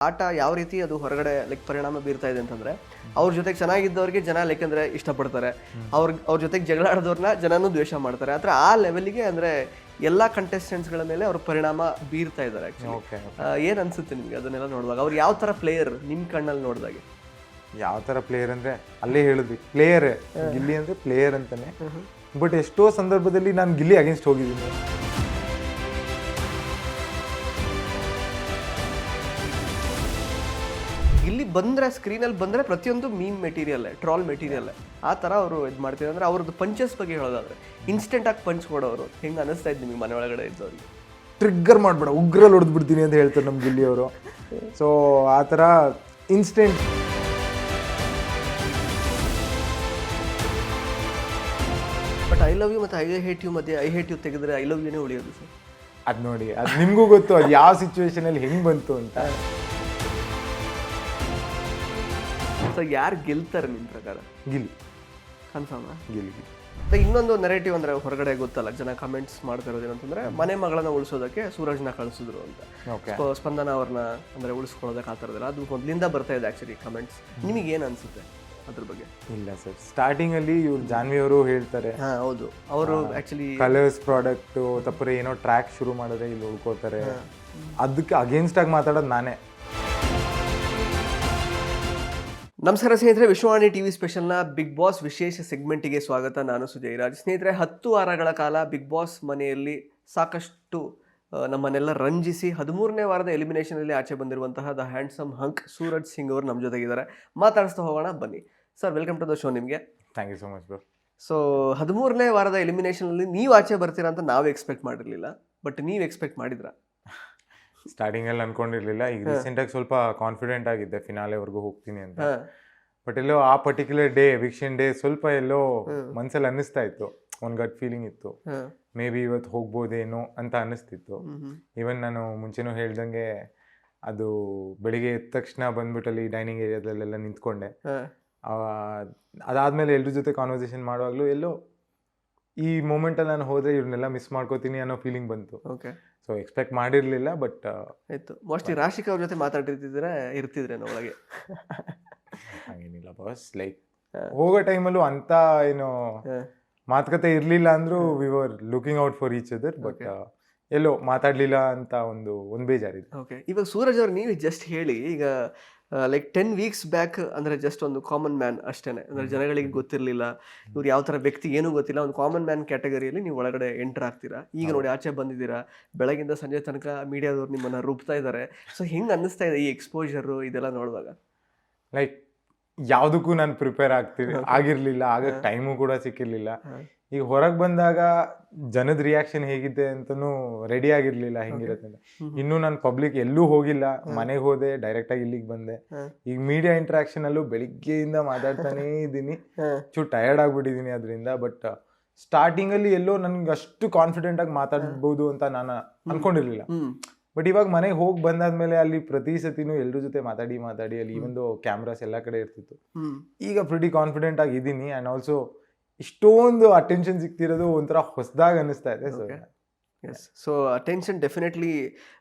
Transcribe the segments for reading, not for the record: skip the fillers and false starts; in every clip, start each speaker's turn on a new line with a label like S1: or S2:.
S1: ಆಟ ಯಾವ ರೀತಿ ಅದು ಹೊರಗಡೆ ಲೈಕ್ ಪರಿಣಾಮ ಬೀರ್ತಾ ಇದೆ ಅಂತಂದ್ರೆ ಅವ್ರ ಜೊತೆಗೆ ಚೆನ್ನಾಗಿದ್ದವ್ರಿಗೆ ಜನ ಲೈಕ್ ಅಂದ್ರೆ ಇಷ್ಟಪಡ್ತಾರೆ, ಅವ್ರ ಜೊತೆಗೆ ಜಗಳ ಆಡೋದವ್ರನ್ನ ಜನನೂ ದ್ವೇಷ ಮಾಡ್ತಾರೆ. ಆದ್ರೆ ಆ ಲೆವೆಲ್ಗೆ ಅಂದ್ರೆ ಎಲ್ಲಾ ಕಂಟೆಸ್ಟೆಂಟ್ಸ್ಗಳ ಮೇಲೆ ಅವ್ರ ಪರಿಣಾಮ ಬೀರ್ತಾ ಇದ್ದಾರೆ. ಏನ್ ಅನ್ಸುತ್ತೆ ನಿಮ್ಗೆ ಅದನ್ನೆಲ್ಲ ನೋಡುವಾಗ? ಅವ್ರು ಯಾವ ತರ ಪ್ಲೇಯರ್ ನಿಮ್ ಕಣ್ಣಲ್ಲಿ ನೋಡಿದಾಗ?
S2: ಯಾವ ಥರ ಪ್ಲೇಯರ್ ಅಂದರೆ ಅಲ್ಲೇ ಹೇಳಿದ್ವಿ, ಪ್ಲೇಯರ್ ಗಿಲ್ಲಿ ಅಂದರೆ ಪ್ಲೇಯರ್ ಅಂತಾನೆ. ಬಟ್ ಎಷ್ಟೋ ಸಂದರ್ಭದಲ್ಲಿ ನಾನು ಗಿಲ್ಲಿ ಅಗೇನ್ಸ್ಟ್ ಹೋಗಿದ್ದೀನಿ.
S1: ಇಲ್ಲಿ ಬಂದ್ರೆ ಸ್ಕ್ರೀನಲ್ಲಿ ಬಂದ್ರೆ ಪ್ರತಿಯೊಂದು ಮೀಮ್ ಮೆಟೀರಿಯಲ್, ಟ್ರಾಲ್ ಮೆಟೀರಿಯಲ್, ಆ ಥರ ಅವರು ಇದು ಮಾಡ್ತಿದ್ದಾರೆ. ಅಂದ್ರೆ ಅವ್ರದ್ದು ಪಂಚಸ್ ಬಗ್ಗೆ ಹೇಳೋದಾದ್ರೆ ಇನ್ಸ್ಟೆಂಟ್ ಆಗಿ ಪಂಚ್ ಕೊಡೋರು ಹೆಂಗೆ ಅನಿಸ್ತಾ ಇದ್ದು ನಿಮಗೆ ಮನೆ ಒಳಗಡೆ ಇದ್ದವ್ರಿಗೆ?
S2: ಟ್ರಿಗ್ಗರ್ ಮಾಡಬೇಡ, ಉಗ್ರಲ್ಲಿ ಹೊಡೆದು ಬಿಡ್ತೀನಿ ಅಂತ ಹೇಳ್ತಾರೆ ನಮ್ಮ ಗಿಲ್ಲಿ ಅವರು. ಸೊ ಆ ಥರ instant.
S1: But I love you ಮತ್ತು ಐ ಹೇಟ್ ಯು ಮಧ್ಯೆ ಐ ಹೇಟ್ ಯು ತೆಗೆದ್ರೆ ಐ ಲವ್ ಯುನೇ ಉಳಿಯೋದು ಸರ್.
S2: ಅದು ನೋಡಿ, ಅದು ನಿಮಗೂ ಗೊತ್ತು ಅದು ಯಾವ ಸಿಚುವೇಶನಲ್ಲಿ ಹೆಂಗೆ ಬಂತು ಅಂತ.
S1: ಸೊ ಯಾರು ಗೆಲ್ತಾರೆ ನಿಮ್ಮ ಪ್ರಕಾರ?
S2: ಗಿಲ್ಲಿ
S1: ಕನ್ಫರ್ಮ್.
S2: ಗಿಲ್ಲಿ.
S1: ಇನ್ನೊಂದು ನೆರೇಟಿವ್ ಅಂದ್ರೆ ಹೊರಗಡೆ ಗೊತ್ತಲ್ಲ, ಜನ ಕಮೆಂಟ್ಸ್ ಮಾಡ್ತಿರೋದು ಏನಂತಂದ್ರೆ ಮನೆ ಮಗಳನ್ನ ಉಳಿಸೋದಕ್ಕೆ ಸೂರಜ್ನ ಕಳಿಸಿದ್ರು ಅಂತ. ಸ್ಪಂದನ ಅವ್ರನ್ನ ಅಂದ್ರೆ ಉಳಿಸ್ಕೊಳ್ಳೋದಕ್ಕೆ ಆ ಥರದಲ್ಲ, ಅದು ಮೊದಲಿಂದ ಬರ್ತಾ ಇದೆ ಆಕ್ಚುಲಿ ಕಮೆಂಟ್ಸ್. ನಿಮಗೆ ಏನು ಅನ್ಸುತ್ತೆ ಅದ್ರ ಬಗ್ಗೆ?
S2: ಇಲ್ಲ ಸರ್, ಸ್ಟಾರ್ಟಿಂಗ್ ಅಲ್ಲಿ ಇವ್ರು ಜಾನ್ವಿ ಅವರು ಹೇಳ್ತಾರೆ,
S1: ಹೌದು ಅವರು ಆಕ್ಚುಲಿ
S2: ಕಲರ್ಸ್ ಪ್ರಾಡಕ್ಟ್ ತಪ್ಪರೆ ಏನೋ ಟ್ರ್ಯಾಕ್ ಶುರು ಮಾಡಿದ್ರೆ ಇಲ್ಲಿ ಉಳ್ಕೋತಾರೆ, ಅದಕ್ಕೆ ಅಗೇನ್ಸ್ಟ್ ಆಗಿ ಮಾತಾಡೋದು ನಾನೇ.
S1: ನಮಸ್ಕಾರ ಸ್ನೇಹಿತರೆ, ವಿಶ್ವವಾಣಿ ಟಿವಿ ಸ್ಪೆಷಲ್ನ ಬಿಗ್ ಬಾಸ್ ವಿಶೇಷ ಸೆಗ್ಮೆಂಟಿಗೆ ಸ್ವಾಗತ. ನಾನು ಸುಜಯ್ ರಾಜ್. ಸ್ನೇಹಿತರೆ, 10 ವಾರಗಳ ಕಾಲ ಬಿಗ್ ಬಾಸ್ ಮನೆಯಲ್ಲಿ ಸಾಕಷ್ಟು ನಮ್ಮನ್ನೆಲ್ಲ ರಂಜಿಸಿ 13ನೇ ವಾರದ ಎಲಿಮಿನೇಷನಲ್ಲಿ ಆಚೆ ಬಂದಿರುವಂತಹ the handsome hunk Suraj Singh ಅವರು ನಮ್ಮ ಜೊತೆಗಿದ್ದಾರೆ. ಮಾತಾಡಿಸ್ತಾ ಹೋಗೋಣ ಬನ್ನಿ. Sir, welcome to the show. ನಿಮಗೆ
S2: thank you so much bro.
S1: So 13ನೇ ವಾರದ ಎಲಿಮಿನೇಷನಲ್ಲಿ ನೀವು ಆಚೆ ಬರ್ತೀರಾ ಅಂತ ನಾವು ಎಕ್ಸ್ಪೆಕ್ಟ್ ಮಾಡಿರಲಿಲ್ಲ, ಬಟ್ ನೀವು ಎಕ್ಸ್ಪೆಕ್ಟ್ ಮಾಡಿದ್ರಾ?
S2: ಸ್ಟಾರ್ಟಿಂಗಲ್ಲಿ ಅನ್ಕೊಂಡಿರ್ಲಿಲ್ಲ. ಈಗ ರೀಸೆಂಟಾಗಿ ಸ್ವಲ್ಪ ಕಾನ್ಫಿಡೆಂಟ್ ಆಗಿದ್ದೆ ಫಿನಾಲೆವರೆಗೂ ಹೋಗ್ತೀನಿ ಅಂತ. ಬಟ್ ಎಲ್ಲೋ ಆ ಪರ್ಟಿಕ್ಯುಲರ್ ಡೇ, ಎವಿಕ್ಷನ್ ಡೇ, ಸ್ವಲ್ಪ ಎಲ್ಲೋ ಮನ್ಸಲ್ಲಿ ಅನ್ನಿಸ್ತಾ ಇತ್ತು, ಒಂದು ಗಟ್ ಫೀಲಿಂಗ್ ಇತ್ತು, ಮೇ ಬಿ ಇವತ್ತು ಹೋಗ್ಬೋದೇನೋ ಅಂತ ಅನ್ನಿಸ್ತಿತ್ತು. ಈವನ್ ನಾನು ಮುಂಚೆನೂ ಹೇಳ್ದಂಗೆ ಅದು ಬೆಳಿಗ್ಗೆ ಎದ್ದ ತಕ್ಷಣ ಬಂದ್ಬಿಟ್ಟಲ್ಲಿ ಡೈನಿಂಗ್ ಏರಿಯಾದಲ್ಲೆಲ್ಲ ನಿಂತ್ಕೊಂಡೆ. ಅದಾದ್ಮೇಲೆ ಎಲ್ರ ಜೊತೆ ಕಾನ್ವರ್ಸೇಷನ್ ಮಾಡುವಾಗಲೂ ಎಲ್ಲೋ ಈ ಮೂಮೆಂಟಲ್ಲಿ ನಾನು ಹೋದ್ರೆ ಇವ್ರನ್ನೆಲ್ಲ ಮಿಸ್ ಮಾಡ್ಕೋತೀನಿ ಅನ್ನೋ ಫೀಲಿಂಗ್ ಬಂತು. ಸೊ ಎಕ್ಸ್ಪೆಕ್ಟ್ ಮಾಡಿರಲಿಲ್ಲ, ಬಟ್
S1: ಆಯ್ತು. ಮೋಸ್ಟ್ಲಿ ರಾಶಿಕಾ ಅವ್ರ ಜೊತೆ ಮಾತಾಡಿರ್ತಿದ್ರೆ ಇರ್ತಿದ್ರೇನೋ ಒಳಗೆ.
S2: ಹಾಗೇನಿಲ್ಲ ಬಾಸ್, ಲೈಕ್ ಹೋಗೋ ಟೈಮಲ್ಲೂ ಅಂತ ಏನು ಮಾತುಕತೆ ಇರಲಿಲ್ಲ ಅಂದ್ರೂ we were looking out for each other. But ಎಲ್ಲೋ ಮಾತಾಡಲಿಲ್ಲ ಅಂತ ಒಂದು ಬೇಜಾರಿದೆ.
S1: ಓಕೆ, ಇವಾಗ ಸೂರಜ್ ಅವ್ರು ನೀವು ಜಸ್ಟ್ ಹೇಳಿ, ಈಗ ಲೈಕ್ 10 ವೀಕ್ಸ್ ಬ್ಯಾಕ್ ಅಂದರೆ ಜಸ್ಟ್ ಒಂದು ಕಾಮನ್ ಮ್ಯಾನ್ ಅಷ್ಟೇ, ಅಂದರೆ ಜನಗಳಿಗೆ ಗೊತ್ತಿರಲಿಲ್ಲ ಇವ್ರು ಯಾವ ಥರ ವ್ಯಕ್ತಿ ಏನೂ ಗೊತ್ತಿಲ್ಲ, ಒಂದು ಕಾಮನ್ ಮ್ಯಾನ್ ಕ್ಯಾಟಗರಿಯಲ್ಲಿ ನೀವು ಒಳಗಡೆ ಎಂಟರ್ ಆಗ್ತೀರಾ. ಈಗ ನೋಡಿ ಆಚೆ ಬಂದಿದ್ದೀರಾ, ಬೆಳಗಿಂದ ಸಂಜೆ ತನಕ ಮೀಡಿಯಾದವ್ರು ನಿಮ್ಮನ್ನು ರೂಪ್ತಾ ಇದ್ದಾರೆ. ಸೊ ಹೆಂಗೆ ಅನ್ನಿಸ್ತಾ ಇದೆ ಈ ಎಕ್ಸ್ಪೋಜರು ಇದೆಲ್ಲ ನೋಡುವಾಗ?
S2: ಲೈಕ್ ಯಾವುದಕ್ಕೂ ನಾನು ಪ್ರಿಪೇರ್ ಆಗಿರಲಿಲ್ಲ, ಆಗ ಟೈಮು ಕೂಡ ಸಿಕ್ಕಿರಲಿಲ್ಲ. ಈಗ ಹೊರಗೆ ಬಂದಾಗ ಜನದ ರಿಯಾಕ್ಷನ್ ಹೇಗಿದೆ ಅಂತನೂ ರೆಡಿ ಆಗಿರ್ಲಿಲ್ಲ ಹೆಂಗಿರುತ್ತೆ ಅಂತ. ಇನ್ನೂ ನಾನು ಪಬ್ಲಿಕ್ ಎಲ್ಲೂ ಹೋಗಿಲ್ಲ, ಮನೆಗೆ ಹೋದೆ, ಡೈರೆಕ್ಟಾಗಿ ಇಲ್ಲಿಗೆ ಬಂದೆ. ಈಗ ಮೀಡಿಯಾ ಇಂಟ್ರಾಕ್ಷನ್ ಅಲ್ಲೂ ಬೆಳಿಗ್ಗೆಯಿಂದ ಮಾತಾಡ್ತಾನೇ ಇದ್ದೀನಿ, ಟಯರ್ಡ್ ಆಗ್ಬಿಟ್ಟಿದ್ದೀನಿ ಅದರಿಂದ. ಬಟ್ ಸ್ಟಾರ್ಟಿಂಗ್ ಅಲ್ಲಿ ಎಲ್ಲೋ ನನ್ಗೆ ಅಷ್ಟು ಕಾನ್ಫಿಡೆಂಟ್ ಆಗಿ ಮಾತಾಡ್ಬೋದು ಅಂತ ನಾನು ಅನ್ಕೊಂಡಿರ್ಲಿಲ್ಲ. ಬಟ್ ಇವಾಗ ಮನೆಗೆ ಹೋಗಿ ಬಂದಾದ್ಮೇಲೆ ಅಲ್ಲಿ ಪ್ರತಿ ಸತಿನೂ ಎಲ್ರ ಜೊತೆ ಮಾತಾಡಿ ಅಲ್ಲಿ ಈವೊಂದು ಕ್ಯಾಮ್ರಾಸ್ ಎಲ್ಲ ಕಡೆ ಇರ್ತಿತ್ತು. ಈಗ ಪ್ರಿಟಿ ಕಾನ್ಫಿಡೆಂಟ್ ಆಗಿ ಇದ್ದೀನಿ. ಅಂಡ್ ಆಲ್ಸೋ ಇಷ್ಟೊಂದು ಅಟೆನ್ಷನ್ ಸಿಗ್ತಿರೋದು ಒಂಥರ ಹೊಸದಾಗಿ ಅನ್ನಿಸ್ತಾ ಇದೆ.
S1: ಸೊ ಅಟೆನ್ಷನ್ ಡೆಫಿನೆಟ್ಲಿ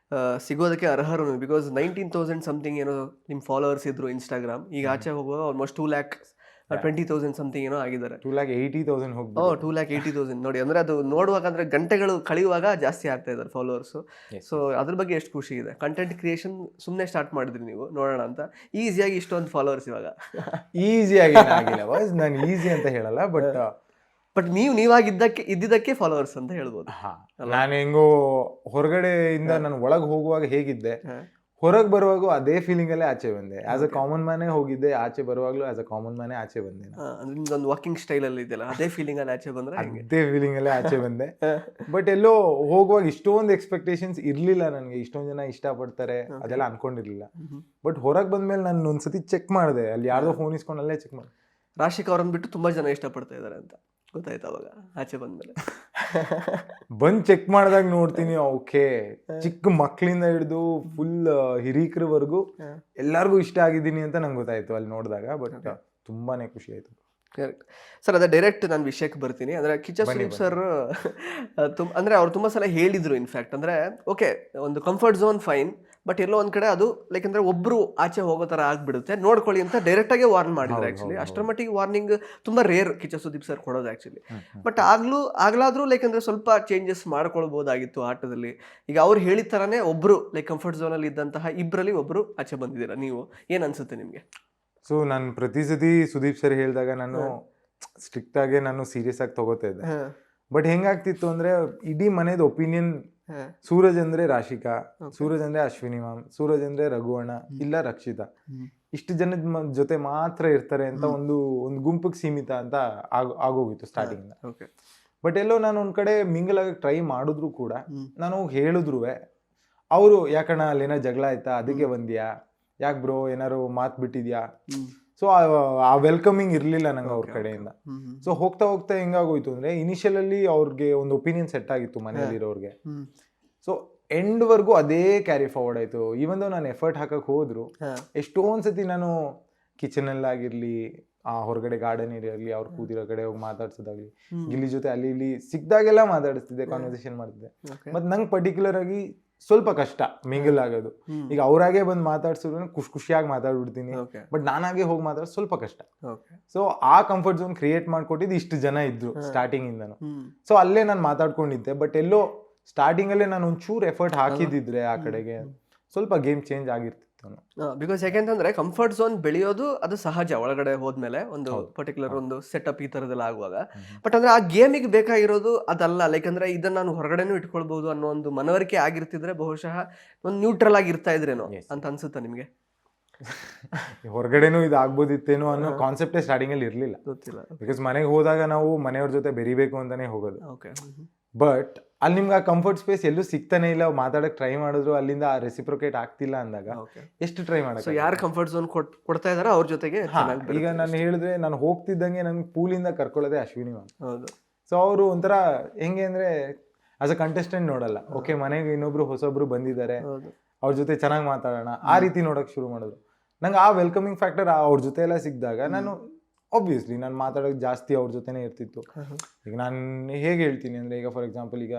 S1: ಸಿಗೋದಕ್ಕೆ ಅರ್ಹರು, ಬಿಕಾಸ್ 19,000 ಸಮಥಿಂಗ್ ಏನೋ ನಿಮ್ಮ ಫಾಲೋವರ್ಸ್ ಇದ್ರು ಇನ್ಸ್ಟಾಗ್ರಾಮ್. ಈಗ ಆಚೆ ಹೋಗುವಾಗ ಆಲ್ಮೋಸ್ಟ್ 2,20,000 ಸಮಥಿಂಗ್ ಏನೋ ಆಗಿದ್ದಾರೆ.
S2: 2,80,000 ಹೋಗಿ
S1: 2,80,000 ನೋಡಿ. ಅಂದರೆ ಅದು ನೋಡುವಾಗ ಅಂದರೆ ಗಂಟೆಗಳು ಕಳೆಯುವಾಗ ಜಾಸ್ತಿ ಆಗ್ತಾ ಇದ್ದಾರೆ ಫಾಲೋವರ್ಸು. ಸೊ ಅದ್ರ ಬಗ್ಗೆ ಎಷ್ಟು ಖುಷಿ ಇದೆ. ಕಂಟೆಂಟ್ ಕ್ರಿಯೇಷನ್ ಸುಮ್ಮನೆ ಸ್ಟಾರ್ಟ್ ಮಾಡಿದ್ರಿ ನೀವು ನೋಡೋಣ ಅಂತ, ಈಸಿಯಾಗಿ ಇಷ್ಟೊಂದು ಫಾಲೋವರ್ಸ್ ಇವಾಗ?
S2: ಈಸಿಯಾಗಿ ಆಗಿಲ್ಲ ಬಾಸ್, ನಾನು ಈಸಿ ಅಂತ ಹೇಳಲ್ಲ,
S1: ಬಟ್ ಇದ್ದಿದ್ದಕ್ಕೆ ಫಾಲೋವರ್ಸ್ ಅಂತ ಹೇಳ್ಬೋದು.
S2: ನಾನು ಹೆಂಗೋ ಹೊರಗಡೆಯಿಂದ ನಾನು ಒಳಗೆ ಹೋಗುವಾಗ ಹೇಗಿದ್ದೆ, ಹೊರಗೆ ಬರುವಾಗ ಅದೇ ಫೀಲಿಂಗ್ ಅಲ್ಲೇ ಆಚೆ ಬಂದೆ. ಆಸ್ ಅ ಕಾಮನ್ ಮ್ಯಾನೇ ಹೋಗಿದ್ದೆ, ಆಚೆ ಬರುವಾಗಲೂ ಆಸ್ ಅ ಕಾಮನ್ ಮ್ಯಾನೇ ಆಚೆ ಬಂದೆ.
S1: ಒಂದು ವಾಕಿಂಗ್ ಸ್ಟೈಲ್ ಅಲ್ಲಿ ಇದೆಯಲ್ಲ, ಅದೇ ಫೀಲಿಂಗ್ ಅಲ್ಲಿ ಆಚೆ ಬಂದ್ರೆ
S2: ಅದೇ ಫೀಲಿಂಗ್ ಅಲ್ಲೇ ಆಚೆ ಬಂದೆ. ಬಟ್ ಎಲ್ಲೋ ಹೋಗುವಾಗ ಇಷ್ಟೊಂದು ಎಕ್ಸ್ಪೆಕ್ಟೇಷನ್ಸ್ ಇರ್ಲಿಲ್ಲ ನನಗೆ, ಇಷ್ಟೊಂದು ಜನ ಇಷ್ಟಪಡ್ತಾರೆ ಅದೆಲ್ಲ ಅನ್ಕೊಂಡಿರ್ಲಿಲ್ಲ. ಬಟ್ ಹೊರಗೆ ಬಂದ್ಮೇಲೆ ನಾನು ಒಂದ್ಸತಿ ಚೆಕ್ ಮಾಡಿದೆ, ಅಲ್ಲಿ ಯಾರ್ದೋ ಫೋನ್ ಇಸ್ಕೊಂಡು ಅಲ್ಲೇ ಚೆಕ್ ಮಾಡಿದೆ,
S1: ರಾಶಿಕಾ ಅವ್ರನ್ನ ಬಿಟ್ಟು ತುಂಬಾ ಜನ ಇಷ್ಟಪಡ್ತಾ ಇದ್ದಾರೆ ಅಂತ ಗೊತ್ತಾಯ್ತು ಅವಾಗ ಆಚೆ ಬಂದ್ಮೇಲೆ.
S2: ಬಂದ್ ಚೆಕ್ ಮಾಡಿದಾಗ ನೋಡ್ತೀನಿ, ಓಕೆ, ಚಿಕ್ಕ ಮಕ್ಳಿಂದ ಹಿಡಿದು ಫುಲ್ ಹಿರೀಕರವರೆಗೂ ಎಲ್ಲರಿಗೂ ಇಷ್ಟ ಆಗಿದ್ದೀನಿ ಅಂತ ನಂಗೆ ಗೊತ್ತಾಯ್ತು ಅಲ್ಲಿ ನೋಡಿದಾಗ. ಬಟ್ ತುಂಬಾನೇ ಖುಷಿ ಆಯ್ತು.
S1: Correct sir. ಅದೇ ಡೈರೆಕ್ಟ್ ನಾನು ವಿಷಯಕ್ಕೆ ಬರ್ತೀನಿ. ಅಂದರೆ ಕಿಚ್ಚ ಸುದೀಪ್ ಸರ್ ಅಂದರೆ ಅವ್ರು ತುಂಬ ಸಲ ಹೇಳಿದರು ಇನ್ಫ್ಯಾಕ್ಟ್, ಅಂದರೆ ಓಕೆ ಒಂದು ಕಂಫರ್ಟ್ ಝೋನ್ ಫೈನ್, ಬಟ್ ಎಲ್ಲೋ ಒಂದ್ ಕಡೆ ಅದು ಲೈಕ್ ಅಂದ್ರೆ ಒಬ್ರು ಆಚೆ ಹೋಗೋ ತರ ಆಗ್ಬಿಡುತ್ತೆ, ನೋಡ್ಕೊಳ್ಳಿ ಅಂತ ಡೈರೆಕ್ಟ್ ಆಗಿ ವಾರ್ನ್ ಮಾಡಿದ್ರು ಆಕ್ಚುಲಿ. ಅಷ್ಟರ ಮಟ್ಟಿಗೆ ವಾರ್ನಿಂಗ್ ತುಂಬಾ ರೇರ್ ಕಿಚ್ಚ ಸುದೀಪ್ ಸರ್ ಕೊಡೋದು ಆಕ್ಚುಲಿ. ಬಟ್ ಆಗ್ಲಾದ್ರೂ ಲೈಕ್ ಅಂದ್ರೆ ಸ್ವಲ್ಪ ಚೇಂಜಸ್ ಮಾಡ್ಕೊಳ್ಬಹುದಾಗಿತ್ತು ಆಟದಲ್ಲಿ. ಈಗ ಅವ್ರು ಹೇಳಿದ ತರಾನೇ ಒಬ್ರು ಲೈಕ್ ಕಂಫರ್ಟ್ ಝೋನ್ ಅಲ್ಲಿ ಇದ್ದಂತಹ ಇಬ್ಬರಲ್ಲಿ ಒಬ್ರು ಆಚೆ ಬಂದಿದ್ದೀರಾ ನೀವು, ಏನ್ ಅನ್ಸುತ್ತೆ ನಿಮ್ಗೆ?
S2: ಸೊ ನಾನು ಪ್ರತಿ ಸತಿ ಸುದೀಪ್ ಸರ್ ಹೇಳಿದಾಗ ನಾನು ಸ್ಟ್ರಿಕ್ಟ್ ಆಗಿ ನಾನು ಸೀರಿಯಸ್ ಆಗಿ ತಗೋತಾ ಇದ್ದೆ. ಬಟ್ ಹೆಂಗಾಗ್ತಿತ್ತು ಅಂದ್ರೆ ಇಡೀ ಮನೆದ ಒಪಿನಿಯನ್ ಸೂರಜ್ ಅಂದ್ರೆ ರಾಶಿಕಾ, ಸೂರಜ್ ಅಂದ್ರೆ ಅಶ್ವಿನಿ ಮ್ಯಾಮ್, ಸೂರಜ್ ಅಂದ್ರೆ ರಘುವಣ ಇಲ್ಲ ರಕ್ಷಿತಾ, ಇಷ್ಟು ಜನದ ಜೊತೆ ಮಾತ್ರ ಇರ್ತಾರೆ ಅಂತ ಒಂದು ಗುಂಪಿಗೆ ಸೀಮಿತ ಅಂತ ಆಗೋಗಿತ್ತು ಸ್ಟಾರ್ಟಿಂಗ್ ಇಂದ. ಬಟ್ ಎಲ್ಲೋ ನಾನು ಒಂದ್ ಕಡೆ ಮಿಂಗಲ್ ಆಗಿ ಟ್ರೈ ಮಾಡಿದ್ರು ಕೂಡ, ನಾನು ಹೇಳಿದ್ರು ಅವರು ಯಾಕಣ್ಣ ಅಲ್ಲೇನೋ ಜಗಳ ಆಯ್ತಾ ಅದಕ್ಕೆ ಬಂದ್ಯಾ, ಯಾಕೆ ಬ್ರೋ ಏನಾರು ಮಾತ್ ಬಿಟ್ಟಿದ್ಯಾ, ಸೊ ಆ ವೆಲ್ಕಮಿಂಗ್ ಇರ್ಲಿಲ್ಲ ನಂಗೆ ಅವ್ರ ಕಡೆಯಿಂದ. ಸೊ ಹೋಗ್ತಾ ಹೋಗ್ತಾ ಹೆಂಗಾಗೋಯ್ತು ಅಂದ್ರೆ ಇನಿಷಿಯಲ್ ಅಲ್ಲಿ ಅವ್ರಿಗೆ ಒಂದು ಒಪಿನಿಯನ್ ಸೆಟ್ ಆಗಿತ್ತು ಮನೆಯಲ್ಲಿರೋರ್ಗೆ. ಸೊ ಎಂಡ್ ವರ್ಗೂ ಅದೇ ಕ್ಯಾರಿ ಫಾರ್ವರ್ಡ್ ಆಯ್ತು. ಈವನ್ ನಾನು ಎಫರ್ಟ್ ಹಾಕಕ್ ಹೋದ್ರು ಎಷ್ಟೊಂದ್ಸತಿ ನಾನು ಕಿಚನ್ ಅಲ್ಲಾಗಿರ್ಲಿ, ಆ ಹೊರಗಡೆ ಗಾರ್ಡನ್ ಏರಿಯಾ ಆಗ್ಲಿ, ಅವ್ರು ಕೂತಿರೋ ಕಡೆ ಹೋಗಿ ಮಾತಾಡ್ಸೋದಾಗ್ಲಿ, ಗಿಲ್ಲಿ ಜೊತೆ ಅಲ್ಲಿ ಇಲ್ಲಿ ಸಿಕ್ದಾಗೆಲ್ಲ ಮಾತಾಡಿಸ್ತಿದ್ದೆ, ಕಾನ್ವರ್ಸೇಷನ್ ಮಾಡ್ತಿದ್ದೆ. ಮತ್ ನಂಗೆ ಪರ್ಟಿಕ್ಯುಲರ್ ಆಗಿ ಸ್ವಲ್ಪ ಕಷ್ಟ ಮಿಂಗಲ್ ಆಗೋದು. ಈಗ ಅವ್ರಾಗೆ ಬಂದು ಮಾತಾಡ್ಸಿದ್ರು ಖುಷಿಯಾಗಿ ಮಾತಾಡ್ಬಿಡ್ತೀನಿ, ಬಟ್ ನಾನಾಗೆ ಹೋಗಿ ಮಾತಾಡೋದು ಸ್ವಲ್ಪ ಕಷ್ಟ. ಸೊ ಆ ಕಂಫರ್ಟ್ ಝೋನ್ ಕ್ರಿಯೇಟ್ ಮಾಡ್ಕೊಟ್ಟಿದ್ದು ಇಷ್ಟು ಜನ ಇದ್ರು ಸ್ಟಾರ್ಟಿಂಗ್ ಇಂದನು. ಸೊ ಅಲ್ಲೇ ನಾನು ಮಾತಾಡ್ಕೊಂಡಿದ್ದೆ. ಬಟ್ ಎಲ್ಲೋ ಸ್ಟಾರ್ಟಿಂಗ್ ಅಲ್ಲೇ ನಾನು ಒಂಚೂರು ಎಫರ್ಟ್ ಹಾಕಿದಿದ್ರೆ ಆ ಕಡೆಗೆ ಸ್ವಲ್ಪ ಗೇಮ್ ಚೇಂಜ್ ಆಗಿರ್ತಿತ್ತು.
S1: ಬಿಕಾಸ್ ಯಾಕೆಂತಂದ್ರೆ ಕಂಫರ್ಟ್ ಝೋನ್ ಬೆಳೆಯೋದು ಅದು ಸಹಜ ಒಳಗಡೆ ಹೋದ್ಮೇಲೆ ಒಂದು ಪರ್ಟಿಕ್ಯುಲರ್ ಒಂದು ಸೆಟಪ್ ಈ ತರದೆಲ್ಲ ಆಗುವಾಗ. ಬಟ್ ಅಂದ್ರೆ ಆ ಗೇಮಿಗೆ ಬೇಕಾಗಿರೋದು ಅದಲ್ಲ. ಲೈಕ್ ಅಂದ್ರೆ ಇದನ್ನ ನಾನು ಹೊರಗಡೆನೂ ಇಟ್ಕೊಳ್ಬಹುದು ಅನ್ನೋ ಒಂದು ಮನವರಿಕೆ ಆಗಿರ್ತಿದ್ರೆ ಬಹುಶಃ ಒಂದು ನ್ಯೂಟ್ರಲ್ ಆಗಿ ಇರ್ತಾ ಇದ್ರೇನೋ ಅಂತ ಅನ್ಸುತ್ತಾ ನಿಮ್ಗೆ?
S2: ಹೊರಗಡೆನೂ ಇದು ಆಗ್ಬೋದಿತ್ತೇನೋ ಅನ್ನೋ ಕಾನ್ಸೆಪ್ಟೇ ಸ್ಟಾರ್ಟಿಂಗ್ ಅಲ್ಲಿ ಇರ್ಲಿಲ್ಲ. ಗೊತ್ತಿಲ್ಲ. ಬಿಕಾಸ್ ಮನೆಗೆ ಹೋದಾಗ ನಾವು ಮನೆಯವ್ರ ಜೊತೆ ಬೆರಿಬೇಕು ಅಂತಾನೆ ಹೋಗೋದು. ಬಟ್ ಅಲ್ಲಿ ನಿಮ್ಗೆ ಆ ಕಂಫರ್ಟ್ ಸ್ಪೇಸ್ ಎಲ್ಲೂ ಸಿಗ್ತಾನೆ ಇಲ್ಲ, ಮಾತಾಡಕ್ ಟ್ರೈ ಮಾಡಿದ್ರು ಅಲ್ಲಿಂದ ರೆಸಿಪ್ರೊಕೇಟ್ ಆಗ್ತಿಲ್ಲ ಅಂದಾಗ ಎಷ್ಟು ಟ್ರೈ ಮಾಡಕ್ಕೆ.
S1: ಯಾರು ಕಂಫರ್ಟ್ ಝೋನ್ ಕೊಡ್ತಾ ಇದಾರೆ ಅವ್ರ ಜೊತೆಗೆ.
S2: ಈಗ ನಾನು ಹೇಳಿದ್ರೆ ನಾನು ಹೋಗ್ತಿದ್ದಂಗೆ ನನ್ಗೆ ಪೂಲಿಂದ ಕರ್ಕೊಳ್ಳೋದೆ ಅಶ್ವಿನಿ ಮ್ಯಾಮ್. ಸೊ ಅವರು ಒಂಥರ ಹೆಂಗೆ ಅಂದ್ರೆ ಆಸ್ ಅ ಕಂಟೆಸ್ಟೆಂಟ್ ನೋಡಲ್ಲ, ಓಕೆ ಮನೆಗೆ ಇನ್ನೊಬ್ರು ಹೊಸೊಬ್ರು ಬಂದಿದ್ದಾರೆ ಅವ್ರ ಜೊತೆ ಚೆನ್ನಾಗಿ ಮಾತಾಡೋಣ ಆ ರೀತಿ ನೋಡಕ್ ಶುರು ಮಾಡಿದ್ರು. ನಂಗೆ ಆ ವೆಲ್ಕಮಿಂಗ್ ಫ್ಯಾಕ್ಟರ್ ಅವ್ರ ಜೊತೆ ಎಲ್ಲ ಸಿಕ್ಕಿದಾಗ ನಾನು ಆಬ್ವಿಯಸ್ಲಿ ನಾನು ಮಾತಾಡೋಕೆ ಜಾಸ್ತಿ ಅವ್ರ ಜೊತೆನೇ ಇರ್ತಿತ್ತು. ಈಗ ನಾನು ಹೇಗೆ ಹೇಳ್ತೀನಿ ಅಂದ್ರೆ, ಈಗ ಫಾರ್ ಎಕ್ಸಾಂಪಲ್ ಈಗ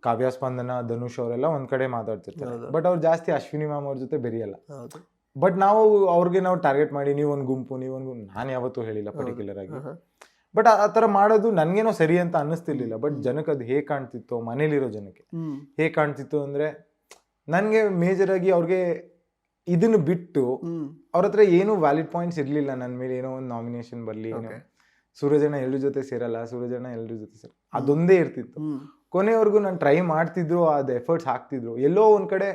S2: ಕಾವ್ಯ ಸ್ಪಂದನ, ಧನುಷ್ ಅವರೆಲ್ಲ ಒಂದ್ ಕಡೆ ಮಾತಾಡ್ತಿರ್ತಾರೆ, ಬಟ್ ಅವ್ರು ಜಾಸ್ತಿ ಅಶ್ವಿನಿ ಮ್ಯಾಮ್ ಅವ್ರ ಜೊತೆ ಬೆರೆಯಲ್ಲ. ಬಟ್ ನಾವು ಅವ್ರಿಗೆ ನಾವು ಟಾರ್ಗೆಟ್ ಮಾಡಿ ನೀವೊಂದು ಗುಂಪು ನಾನು ಯಾವತ್ತೂ ಹೇಳಿಲ್ಲ ಪರ್ಟಿಕ್ಯುಲರ್ ಆಗಿ. ಬಟ್ ಆ ತರ ಮಾಡೋದು ನನ್ಗೇನೋ ಸರಿ ಅಂತ ಅನ್ನಿಸ್ತಿರ್ಲಿಲ್ಲ. ಬಟ್ ಜನಕ್ಕೆ ಅದು ಹೇಗೆ ಕಾಣ್ತಿತ್ತು, ಮನೇಲಿರೋ ಜನಕ್ಕೆ ಹೇಗೆ ಕಾಣ್ತಿತ್ತು ಅಂದ್ರೆ, ನನ್ಗೆ ಮೇಜರ್ ಆಗಿ ಅವ್ರಿಗೆ ಇದನ್ನು ಬಿಟ್ಟು ಅವ್ರ ಹತ್ರ ಏನು ವ್ಯಾಲಿಡ್ ಪಾಯಿಂಟ್ಸ್ ಇರ್ಲಿಲ್ಲ ನನ್ನ ಮೇಲೆ. ಏನೋ ಒಂದು ನಾಮಿನೇಷನ್ ಬರ್ಲಿ, ಏನೋ ಸೂರಜಣ್ಣ ಎಲ್ರ ಜೊತೆ ಸೇರಲ್ಲ, ಸೂರಜಣ್ಣ ಎಲ್ರ ಜೊತೆ ಸೇರಲ್ಲ, ಅದೊಂದೇ ಇರ್ತಿತ್ತು. ಕೊನೆವರೆಗೂ ನಾನು ಟ್ರೈ ಮಾಡ್ತಿದ್ರು, ಅದು ಎಫರ್ಟ್ಸ್ ಹಾಕ್ತಿದ್ರು. ಎಲ್ಲೋ ಒಂದ್ ಕಡೆ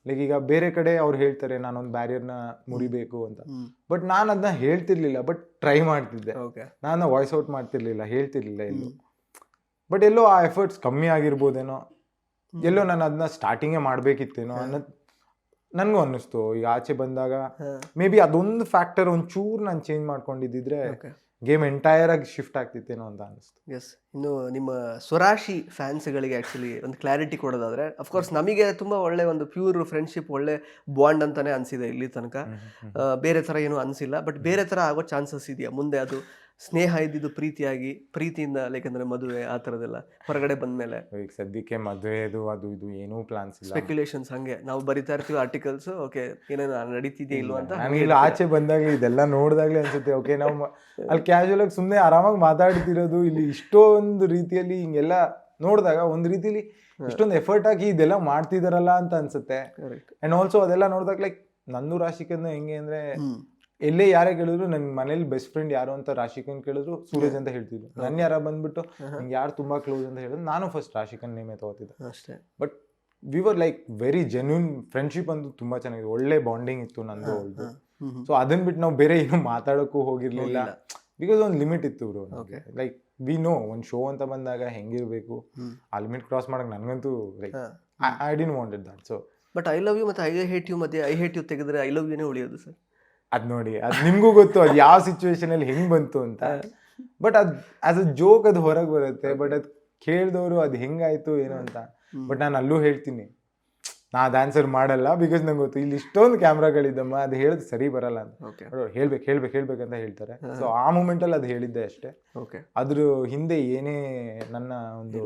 S2: ಲೈಕ್ ಈಗ ಬೇರೆ ಕಡೆ ಅವ್ರು ಹೇಳ್ತಾರೆ ನಾನೊಂದು ಬ್ಯಾರಿಯರ್ನ ಮುರಿಬೇಕು ಅಂತ, ಬಟ್ ನಾನು ಅದನ್ನ ಹೇಳ್ತಿರ್ಲಿಲ್ಲ, ಬಟ್ ಟ್ರೈ ಮಾಡ್ತಿದ್ದೆ. ನಾನು ವಾಯ್ಸ್ ಔಟ್ ಮಾಡ್ತಿರ್ಲಿಲ್ಲ, ಹೇಳ್ತಿರ್ಲಿಲ್ಲ ಎಲ್ಲೂ. ಬಟ್ ಎಲ್ಲೋ ಆ ಎಫರ್ಟ್ಸ್ ಕಮ್ಮಿ ಆಗಿರ್ಬೋದೇನೋ, ಎಲ್ಲೋ ನಾನು ಅದನ್ನ ಸ್ಟಾರ್ಟಿಂಗೇ ಮಾಡ್ಬೇಕಿತ್ತೇನೋ ಅನ್ನೋದು ನನ್ಗೂ ಅನ್ನಿಸ್ತು. ಈಗ ಆಚೆ ಬಂದಾಗ ಮೇ ಬಿ ಅದೊಂದು ಫ್ಯಾಕ್ಟರ್ ಒಂಚೂರು ನಾನು ಚೇಂಜ್ ಮಾಡ್ಕೊಂಡಿದ್ದಿದ್ರೆ ಗೇಮ್ ಎಂಟೈರ್ ಆಗಿ ಶಿಫ್ಟ್ ಆಗ್ತಿತ್ತೇನೋ ಅಂತ ಅನಿಸ್ತು.
S1: ಎಸ್. ಇನ್ನು ನಿಮ್ಮ ಸ್ವರಾಶಿ ಫ್ಯಾನ್ಸ್ಗಳಿಗೆ ಆ್ಯಕ್ಚುಲಿ ಒಂದು ಕ್ಲಾರಿಟಿ ಕೊಡೋದಾದ್ರೆ, ಅಫ್ಕೋರ್ಸ್ ನಮಗೆ ತುಂಬ ಒಳ್ಳೆ ಒಂದು ಪ್ಯೂರ್ ಫ್ರೆಂಡ್ಶಿಪ್, ಒಳ್ಳೆ ಬಾಂಡ್ ಅಂತಾನೆ ಅನಿಸಿದೆ ಇಲ್ಲಿ ತನಕ. ಬೇರೆ ಥರ ಏನೂ ಅನಿಸಿಲ್ಲ. ಬಟ್ ಬೇರೆ ಥರ ಆಗೋ ಚಾನ್ಸಸ್ ಇದೆಯಾ ಮುಂದೆ? ಅದು ಸ್ನೇಹ ಇದ್ದಿದ್ದು ಪ್ರೀತಿಯಾಗಿ, ಪ್ರೀತಿಯಿಂದ ಲೈಕ್ ಅಂದ್ರೆ ಮದುವೆ ಆ ಥರದ್ದೆಲ್ಲ ಹೊರಗಡೆ ಬಂದ್ಮೇಲೆ?
S2: ಈಗ ಸದ್ಯಕ್ಕೆ ಮದುವೆ ಅದು ಇದು ಏನೂ ಪ್ಲಾನ್ಸ್ ಇಲ್ಲ,
S1: ಸ್ಪೆಕ್ಯುಲೇಷನ್ಸ್. ಹಂಗೆ ನಾವು ಬರಿತಾ ಇರ್ತೀವಿ ಆರ್ಟಿಕಲ್ಸ್, ಓಕೆ ಏನೇನು ನಡೀತಿದೆಯಾ ಇಲ್ವ ಅಂತ.
S2: ಇಲ್ಲ, ಆಚೆ ಬಂದಾಗಲೇ ಇದೆಲ್ಲ ನೋಡಿದಾಗಲೇ ಅನ್ಸುತ್ತೆ ಓಕೆ ನಾವು ಅಲ್ಲಿ ಕ್ಯಾಶುವಲ್ ಆಗಿ ಸುಮ್ಮನೆ ಆರಾಮಾಗಿ ಮಾತಾಡ್ತಿರೋದು, ಇಲ್ಲಿ ಇಷ್ಟೊಂದು ರೀತಿಯಲ್ಲಿ ಹಿಂಗೆಲ್ಲ ನೋಡಿದಾಗ ಒಂದು ರೀತಿಲಿ ಇಷ್ಟೊಂದು ಎಫರ್ಟ್ ಹಾಕಿ ಇದೆಲ್ಲ ಮಾಡ್ತಿದಾರಲ್ಲ ಅಂತ ಅನ್ಸುತ್ತೆ. ಅಂಡ್ ಆಲ್ಸೋ ಅದೆಲ್ಲ ನೋಡಿದಾಗ ಲೈಕ್ ನಂದು ರಾಶಿಕಂದು ಹೆಂಗೆ ಅಂದ್ರೆ, ಎಲ್ಲೇ ಯಾರೇ ಕೇಳಿದ್ರು ನನ್ ಮನೇಲಿ ಬೆಸ್ಟ್ ಫ್ರೆಂಡ್ ಯಾರು ಅಂತ ರಾಶಿಕನ್ ಕೇಳಿದ್ರು ಸೂರಜ್ ಅಂತ ಹೇಳ್ತಿದ್ರು. ನನ್ ಯಾರ ಬಂದ್ಬಿಟ್ಟು ನಿಂಗೆ ಯಾರು ತುಂಬಾ ಕ್ಲೋಸ್ ಅಂತ ಹೇಳಿದ್ರು ನಾನು ಫಸ್ಟ್ ರಾಶಿಕನ್ ನೇಮೇ ತಗೋತಿದ್ದೆ ಅಷ್ಟೇ. But we were like very genuine friendship ಅಂತೂ ತುಂಬಾ ಚೆನ್ನಾಗಿದೆ, ಒಳ್ಳೆ ಬಾಂಡಿಂಗ್ ಇತ್ತು ನಂದು ಅವ್ಳದು. ಸೊ ಅದನ್ನ ಬಿಟ್ಟು ನಾವು ಬೇರೆ ಏನು ಮಾತಾಡೋಕ್ಕೂ ಹೋಗಿರ್ಲಿಲ್ಲ, ಬಿಕಾಸ್ ಒಂದು ಲಿಮಿಟ್ ಇತ್ತು ಬ್ರೋ. ಲೈಕ್ ವಿ ನೋ ಒಂದು ಶೋ ಅಂತ ಬಂದಾಗ ಹೆಂಗಿರ್ಬೇಕು, ಆ ಲಿಮಿಟ್ ಕ್ರಾಸ್ ಮಾಡಕ್ ನನ್ಗಂತೂ like I didn't wanted that. So but
S1: I love you ಮತ್ತೆ ಐ ಹೇಟ್ ಯು ಮಧ್ಯೆ ಐ ಹೇಟ್ ಯು ತೆಗೆದ್ರೆ ಐ ಲವ್ ಯುನೇ ಉಳಿಯೋದು ಸರ್.
S2: ಅದ್ ನೋಡಿ, ಅದ್ ನಿಮ್ಗೂ ಗೊತ್ತು ಅದು ಯಾವ ಸಿಚುವೇಶನ್ ಅಲ್ಲಿ ಹೆಂಗ್ ಬಂತು ಅಂತ. ಬಟ್ ಅದ್ ಆಸ್ ಅ ಜೋಕ್ ಅದು ಹೊರಗೆ ಬರುತ್ತೆ. ಬಟ್ ಅದ್ ಕೇಳಿದವರು ಅದ್ ಹೆಂಗಾಯ್ತು ಏನೋ ಅಂತ. ಬಟ್ ನಾನು ಅಲ್ಲೂ ಹೇಳ್ತೀನಿ ನಾ ಅದ್ ಆನ್ಸರ್ ಮಾಡಲ್ಲ, ಬಿಕಾಸ್ ನಂಗೆ ಗೊತ್ತು ಇಲ್ಲಿ ಇಷ್ಟೊಂದು ಕ್ಯಾಮ್ರಾಗಳಿದ್ದಮ್ಮ, ಅದು ಹೇಳೋದು ಸರಿ ಬರಲ್ಲ ಅಂತ. ಹೇಳ್ಬೇಕಂತ ಹೇಳ್ತಾರೆ. ಸೊ ಆ ಮೂಮೆಂಟ್ ಅಲ್ಲಿ ಅದು ಹೇಳಿದ್ದೆ ಅಷ್ಟೇ. ಅದ್ರ ಹಿಂದೆ ಏನೇ ನನ್ನ ಒಂದು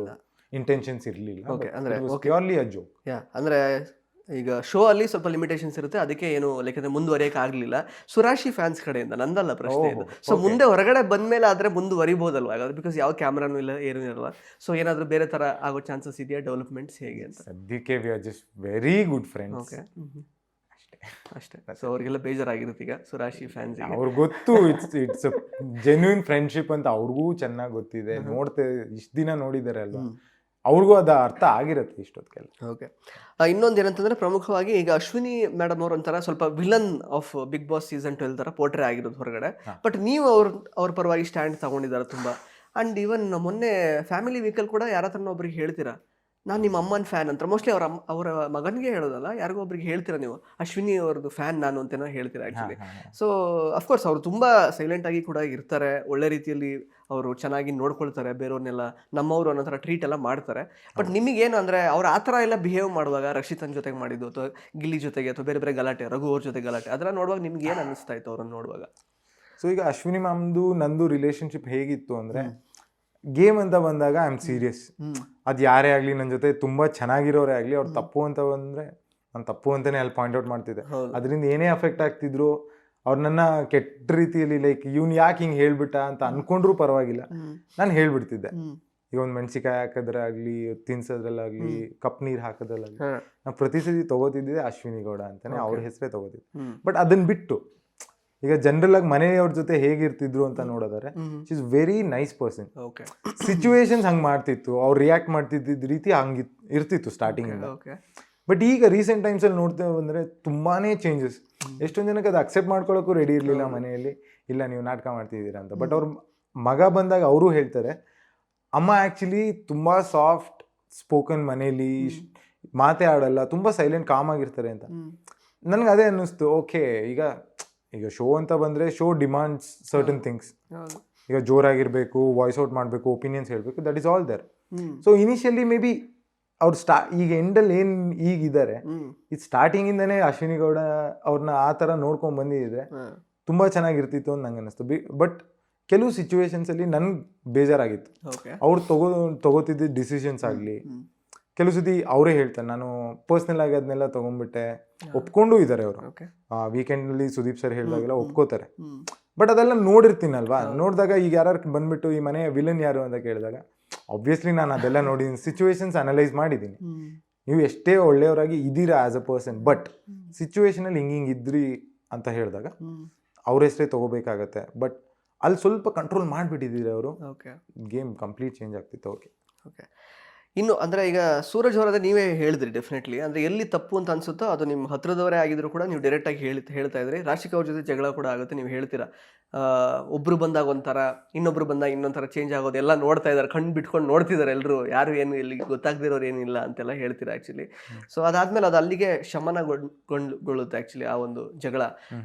S2: ಇಂಟೆನ್ಷನ್ಸ್ ಇರ್ಲಿಲ್ಲ.
S1: ಅಂದ್ರೆ
S2: ಪ್ಯೂರ್ಲಿ ಅ ಜೋಕ್.
S1: ಅಂದ್ರೆ ಈಗ ಶೋ ಅಲ್ಲಿ ಸ್ವಲ್ಪ ಲಿಮಿಟೇಷನ್ಸ್ ಇರುತ್ತೆ, ಅದಕ್ಕೆ ಏನು ಯಾಕಂದ್ರೆ ಮುಂದುವರಿಯಕ್ಕೆ ಆಗ್ಲಿಲ್ಲ. ಸುರಾಶಿ ಫ್ಯಾನ್ಸ್ ಕಡೆಯಿಂದ ನಂದಲ್ಲ ಪ್ರಶ್ನೆ ಇದು. ಸೊ ಮುಂದೆ ಹೊರಗಡೆ ಬಂದ್ಮೇಲೆ ಆದ್ರೆ ಮುಂದುವರಿಬಹುದಲ್ವಾ ಹಾಗಾದ್ರೆ, ಬಿಕಾಸ್ ಯಾವ ಕ್ಯಾಮ್ರಾನು ಇಲ್ಲ ಏನೂ ಇರಲ್ಲ. ಸೊ ಏನಾದ್ರೂ ಬೇರೆ ತರ ಆಗೋ ಚಾನ್ಸಸ್ ಇದೆಯಾ, ಡೆವಲಪ್ಮೆಂಟ್ಸ್ ಹೇಗೆ ಅಂತ?
S2: ಸದ್ಯಕ್ಕೆ we are just very good friends.
S1: Okay, ಅಷ್ಟೇ. ಸೊ ಅವ್ರಿಗೆಲ್ಲ ಬೇಜಾರಾಗಿರುತ್ತೆ ಈಗ ಸುರಾಶಿ ಫ್ಯಾನ್ಸ್.
S2: ಅವ್ರಿಗೆ ಗೊತ್ತು ಇಟ್ಸ್ ಜೆನ್ಯೂನ್ ಫ್ರೆಂಡ್ಶಿಪ್ ಅಂತ ಅವ್ರಿಗೂ ಚೆನ್ನಾಗಿ ಗೊತ್ತಿದೆ. ಇಷ್ಟ ದಿನ ನೋಡಿದ್ದಾರೆ ಅಲ್ವಾ, ಅವ್ರಿಗೂ ಅದು ಅರ್ಥ ಆಗಿರುತ್ತೆ ಇಷ್ಟೊತ್ತಿಗೆಲ್ಲ.
S1: ಓಕೆ, ಇನ್ನೊಂದು ಏನಂತಂದ್ರೆ ಪ್ರಮುಖವಾಗಿ ಈಗ ಅಶ್ವಿನಿ ಮೇಡಮ್ ಅವ್ರ ಒಂಥರ ಸ್ವಲ್ಪ villain of Bigg Boss season 12 ತರ ಪೋರ್ಟ್ರೇ ಆಗಿರೋದು ಹೊರಗಡೆ. ಬಟ್ ನೀವು ಅವ್ರ ಪರವಾಗಿ ಸ್ಟ್ಯಾಂಡ್ ತಗೊಂಡಿದ್ದಾರೆ ತುಂಬಾ. ಅಂಡ್ ಈವನ್ ಮೊನ್ನೆ ಫ್ಯಾಮಿಲಿ ವೀಕಲ್ ಕೂಡ ಯಾರ ಹತ್ರನೋ ಒಬ್ರಿಗೆ ಹೇಳ್ತೀರಾ, ನಾನು ನಿಮ್ಮ ಅಮ್ಮನ ಫ್ಯಾನ್ ಅಂತ. ಮೋಸ್ಟ್ಲಿ ಅವರ ಮಗನಿಗೆ ಹೇಳೋದಲ್ಲ, ಯಾರಿಗೋ ಒಬ್ರಿಗೆ ಹೇಳ್ತೀರಾ ನೀವು, ಅಶ್ವಿನಿ ಅವ್ರದ್ದು ಫ್ಯಾನ್ ನಾನು ಅಂತೇನೋ ಹೇಳ್ತೀರಾ ಆ್ಯಕ್ಚುಲಿ. ಸೊ ಅಫ್ಕೋರ್ಸ್ ಅವರು ತುಂಬ ಸೈಲೆಂಟ್ ಆಗಿ ಕೂಡ ಇರ್ತಾರೆ, ಒಳ್ಳೆ ರೀತಿಯಲ್ಲಿ ಅವರು ಚೆನ್ನಾಗಿ ನೋಡ್ಕೊಳ್ತಾರೆ ಬೇರೆಯವ್ರನ್ನೆಲ್ಲ, ನಮ್ಮವರು ಅನ್ನೋ ಥರ ಟ್ರೀಟ್ ಎಲ್ಲ ಮಾಡ್ತಾರೆ. ಬಟ್ ನಿಮಗೇನು ಅಂದರೆ ಅವ್ರು ಆ ಥರ ಎಲ್ಲ ಬಿಹೇವ್ ಮಾಡುವಾಗ, ರಕ್ಷಿತನ್ ಜೊತೆಗೆ ಮಾಡಿದ್ದು ಅಥವಾ ಗಿಲ್ಲಿ ಜೊತೆಗೆ ಅಥವಾ ಬೇರೆ ಬೇರೆ ಗಲಾಟೆ, ರಘು ಅವ್ರ ಜೊತೆ ಗಲಾಟೆ, ಅದೆಲ್ಲ ನೋಡುವಾಗ ನಿಮ್ಗೆ ಏನು ಅನ್ನಿಸ್ತಾ ಇತ್ತು ಅವ್ರನ್ನ ನೋಡುವಾಗ?
S2: ಸೊ ಈಗ ಅಶ್ವಿನಿ ಮ್ಯಾಮ್ದು ನಂದು ರಿಲೇಶನ್ಶಿಪ್ ಹೇಗಿತ್ತು ಅಂದರೆ, ಗೇಮ್ ಅಂತ ಬಂದಾಗ ಐ ಆಮ್ ಸೀರಿಯಸ್. ಅದು ಯಾರೇ ಆಗಲಿ, ನನ್ನ ಜೊತೆ ತುಂಬ ಚೆನ್ನಾಗಿರೋರೇ ಆಗಲಿ, ಅವ್ರು ತಪ್ಪು ಅಂತ ಬಂದರೆ ನಾನು ತಪ್ಪು ಅಂತಲೇ ಅಲ್ಲಿ ಪಾಯಿಂಟ್ ಔಟ್ ಮಾಡ್ತಿದ್ದೆ. ಅದರಿಂದ ಏನೇ ಅಫೆಕ್ಟ್ ಆಗ್ತಿದ್ರು ಅವ್ರು ನನ್ನ ಕೆಟ್ಟ ರೀತಿಯಲ್ಲಿ ಲೈಕ್ ಇವ್ನು ಯಾಕೆ ಹಿಂಗೆ ಹೇಳ್ಬಿಟ್ಟ ಅಂತ ಅನ್ಕೊಂಡ್ರೂ ಪರವಾಗಿಲ್ಲ, ನಾನು ಹೇಳ್ಬಿಡ್ತಿದ್ದೆ. ಈಗ ಒಂದು ಮೆಣಸಿಕಾಯಿ ಹಾಕೋದ್ರಾಗ್ಲಿ, ತಿನ್ಸೋದ್ರಲ್ಲಾಗ್ಲಿ, ಕಪ್ ನೀರು ಹಾಕೋದ್ರಲ್ಲಾಗಲಿ, ನಾವು ಪ್ರತಿ ಸತಿ ತಗೋತಿದ್ದೆ ಅಶ್ವಿನಿ ಗೌಡ ಅಂತಾನೆ ಅವ್ರ ಹೆಸರೇ ತಗೋತಿದ್ದೆ. ಬಟ್ ಅದನ್ನ ಬಿಟ್ಟು ಈಗ ಜನರಲ್ ಆಗಿ ಮನೆಯವ್ರ ಜೊತೆ ಹೇಗಿರ್ತಿದ್ರು ಅಂತ ನೋಡೋದಾರೆ, she is very nice person. Situations ಹಂಗೆ ಮಾಡ್ತಿತ್ತು, ಅವ್ರು ರಿಯಾಕ್ಟ್ ಮಾಡ್ತಿದ್ದ ರೀತಿ ಹಂಗೆ ಇರ್ತಿತ್ತು ಸ್ಟಾರ್ಟಿಂಗ್ ಇಂದ. ಬಟ್ ಈಗ ರೀಸೆಂಟ್ ಟೈಮ್ಸ್ ಅಲ್ಲಿ ನೋಡ್ತೇವೆ ಬಂದ್ರೆ ತುಂಬಾನೇ ಚೇಂಜಸ್. ಎಷ್ಟೊಂದು ಜನಕ್ಕೆ ಅದು ಅಕ್ಸೆಪ್ಟ್ ಮಾಡ್ಕೊಳ್ಳೋಕ್ಕೂ ರೆಡಿ ಇರಲಿಲ್ಲ ಮನೆಯಲ್ಲಿ, ಇಲ್ಲ ನೀವು ನಾಟಕ ಮಾಡ್ತಿದ್ದೀರಾ ಅಂತ. ಬಟ್ ಅವ್ರ ಮಗ ಬಂದಾಗ ಅವರು ಹೇಳ್ತಾರೆ, ಅಮ್ಮ ಆ್ಯಕ್ಚುಲಿ ತುಂಬ ಸಾಫ್ಟ್ ಸ್ಪೋಕನ್, ಮನೇಲಿ ಮಾತೇ ಆಡಲ್ಲ, ತುಂಬ ಸೈಲೆಂಟ್ ಕಾಮ್ ಆಗಿರ್ತಾರೆ ಅಂತ. ನನಗೆ ಅದೇ ಅನ್ನಿಸ್ತು, ಓಕೆ ಈಗ ಶೋ ಅಂತ ಬಂದರೆ ಶೋ ಡಿಮಾಂಡ್ಸ್ ಸರ್ಟನ್ ಥಿಂಗ್ಸ್. ಈಗ ಜೋರಾಗಿರಬೇಕು, ವಾಯ್ಸ್ ಔಟ್ ಮಾಡಬೇಕು, ಒಪಿನಿಯನ್ಸ್ ಹೇಳಬೇಕು, that is all there. So initially may be ಅವ್ರು ಈಗ ಎಂಡಲ್ಲಿ ಏನು ಈಗಿದ್ದಾರೆ, ಇದು ಸ್ಟಾರ್ಟಿಂಗಿಂದನೇ ಅಶ್ವಿನಿ ಗೌಡ ಅವ್ರನ್ನ ಆ ಥರ ನೋಡ್ಕೊಂಡು ಬಂದಿದ್ರೆ ತುಂಬ ಚೆನ್ನಾಗಿರ್ತಿತ್ತು ಅಂತ ನಂಗೆ ಅನ್ನಿಸ್ತು. ಬಟ್ ಕೆಲವು ಸಿಚುವೇಶನ್ಸಲ್ಲಿ ನನ್ಗೆ ಬೇಜಾರಾಗಿತ್ತು. ಅವ್ರು ತಗೋತಿದ್ದ ಡಿಸಿಷನ್ಸ್ ಆಗಲಿ, ಕೆಲವು ಸತಿ ಅವರೇ ಹೇಳ್ತಾರೆ, ನಾನು ಪರ್ಸ್ನಲ್ ಆಗಿ ಅದನ್ನೆಲ್ಲ ತೊಗೊಂಡ್ಬಿಟ್ಟೆ, ಒಪ್ಕೊಂಡು ಇದ್ದಾರೆ ಅವರು. ವೀಕೆಂಡ್ನಲ್ಲಿ ಸುದೀಪ್ ಸರ್ ಹೇಳಿದಾಗೆಲ್ಲ ಒಪ್ಕೋತಾರೆ. ಬಟ್ ಅದೆಲ್ಲ ನೋಡಿರ್ತೀನಲ್ವಾ, ನೋಡಿದಾಗ ಈಗ ಯಾರು ಬಂದ್ಬಿಟ್ಟು ಈ ಮನೆಯ ವಿಲನ್ ಯಾರು ಅಂತ ಕೇಳಿದಾಗ ಆಬ್ವಿಯಸ್ಲಿ ನಾನು ಅದೆಲ್ಲ ನೋಡಿದ್ದೀನಿ, ಸಿಚುವೇಶನ್ಸ್ ಅನಲೈಸ್ ಮಾಡಿದ್ದೀನಿ. ನೀವು ಎಷ್ಟೇ ಒಳ್ಳೆಯವರಾಗಿ ಇದ್ದೀರಾ ಆಸ್ ಅ ಪರ್ಸನ್, ಬಟ್ ಸಿಚುವೇಶನಲ್ಲಿ ಹಿಂಗೆ ಇದ್ರಿ ಅಂತ ಹೇಳಿದಾಗ ಅವ್ರ ಹೆಸರೇ ತಗೋಬೇಕಾಗತ್ತೆ. ಬಟ್ ಅಲ್ಲಿ ಸ್ವಲ್ಪ ಕಂಟ್ರೋಲ್ ಮಾಡಿಬಿಟ್ಟಿದ್ದೀರಿ ಅವರು, ಗೇಮ್ ಕಂಪ್ಲೀಟ್ ಚೇಂಜ್ ಆಗ್ತಿತ್ತು ಅವ್ರಿಗೆ.
S1: ಓಕೆ, ಇನ್ನು ಅಂದರೆ ಈಗ ಸೂರಜ್ ಅವರದೇ ನೀವೇ ಹೇಳಿದ್ರಿ ಡೆಫಿನೆಟ್ಲಿ, ಅಂದರೆ ಎಲ್ಲಿ ತಪ್ಪು ಅಂತ ಅನ್ಸುತ್ತೋ ಅದು ನಿಮ್ಮ ಹತ್ರದವರೇ ಆಗಿದ್ರು ಕೂಡ ನೀವು ಡೈರೆಕ್ಟಾಗಿ ಹೇಳ್ತಾ ಇದ್ರಿ. ರಾಶಿಕಾ ಅವ್ರ ಜೊತೆ ಜಗಳ ಕೂಡ ಆಗುತ್ತೆ, ನೀವು ಹೇಳ್ತೀರಾ ಒಬ್ರು ಬಂದಾಗ ಒಂಥರ, ಇನ್ನೊಬ್ರು ಬಂದಾಗ ಇನ್ನೊಂಥರ ಚೇಂಜ್ ಆಗೋದು ಎಲ್ಲ ನೋಡ್ತಾ ಇದ್ದಾರೆ, ಕಣ್ಣು ಬಿಟ್ಕೊಂಡು ನೋಡ್ತಿದ್ದಾರೆ ಎಲ್ಲರೂ, ಯಾರು ಏನು ಇಲ್ಲಿ ಗೊತ್ತಾಗದಿರೋರು ಏನಿಲ್ಲ ಅಂತೆಲ್ಲ ಹೇಳ್ತೀರಾ ಆ್ಯಕ್ಚುಲಿ. ಸೊ ಅದಾದಮೇಲೆ ಅದು ಅಲ್ಲಿಗೆ ಶಮನಗೊಳ್ಳುತ್ತೆ ಆ್ಯಕ್ಚುಲಿ ಆ ಒಂದು ಜಗಳ.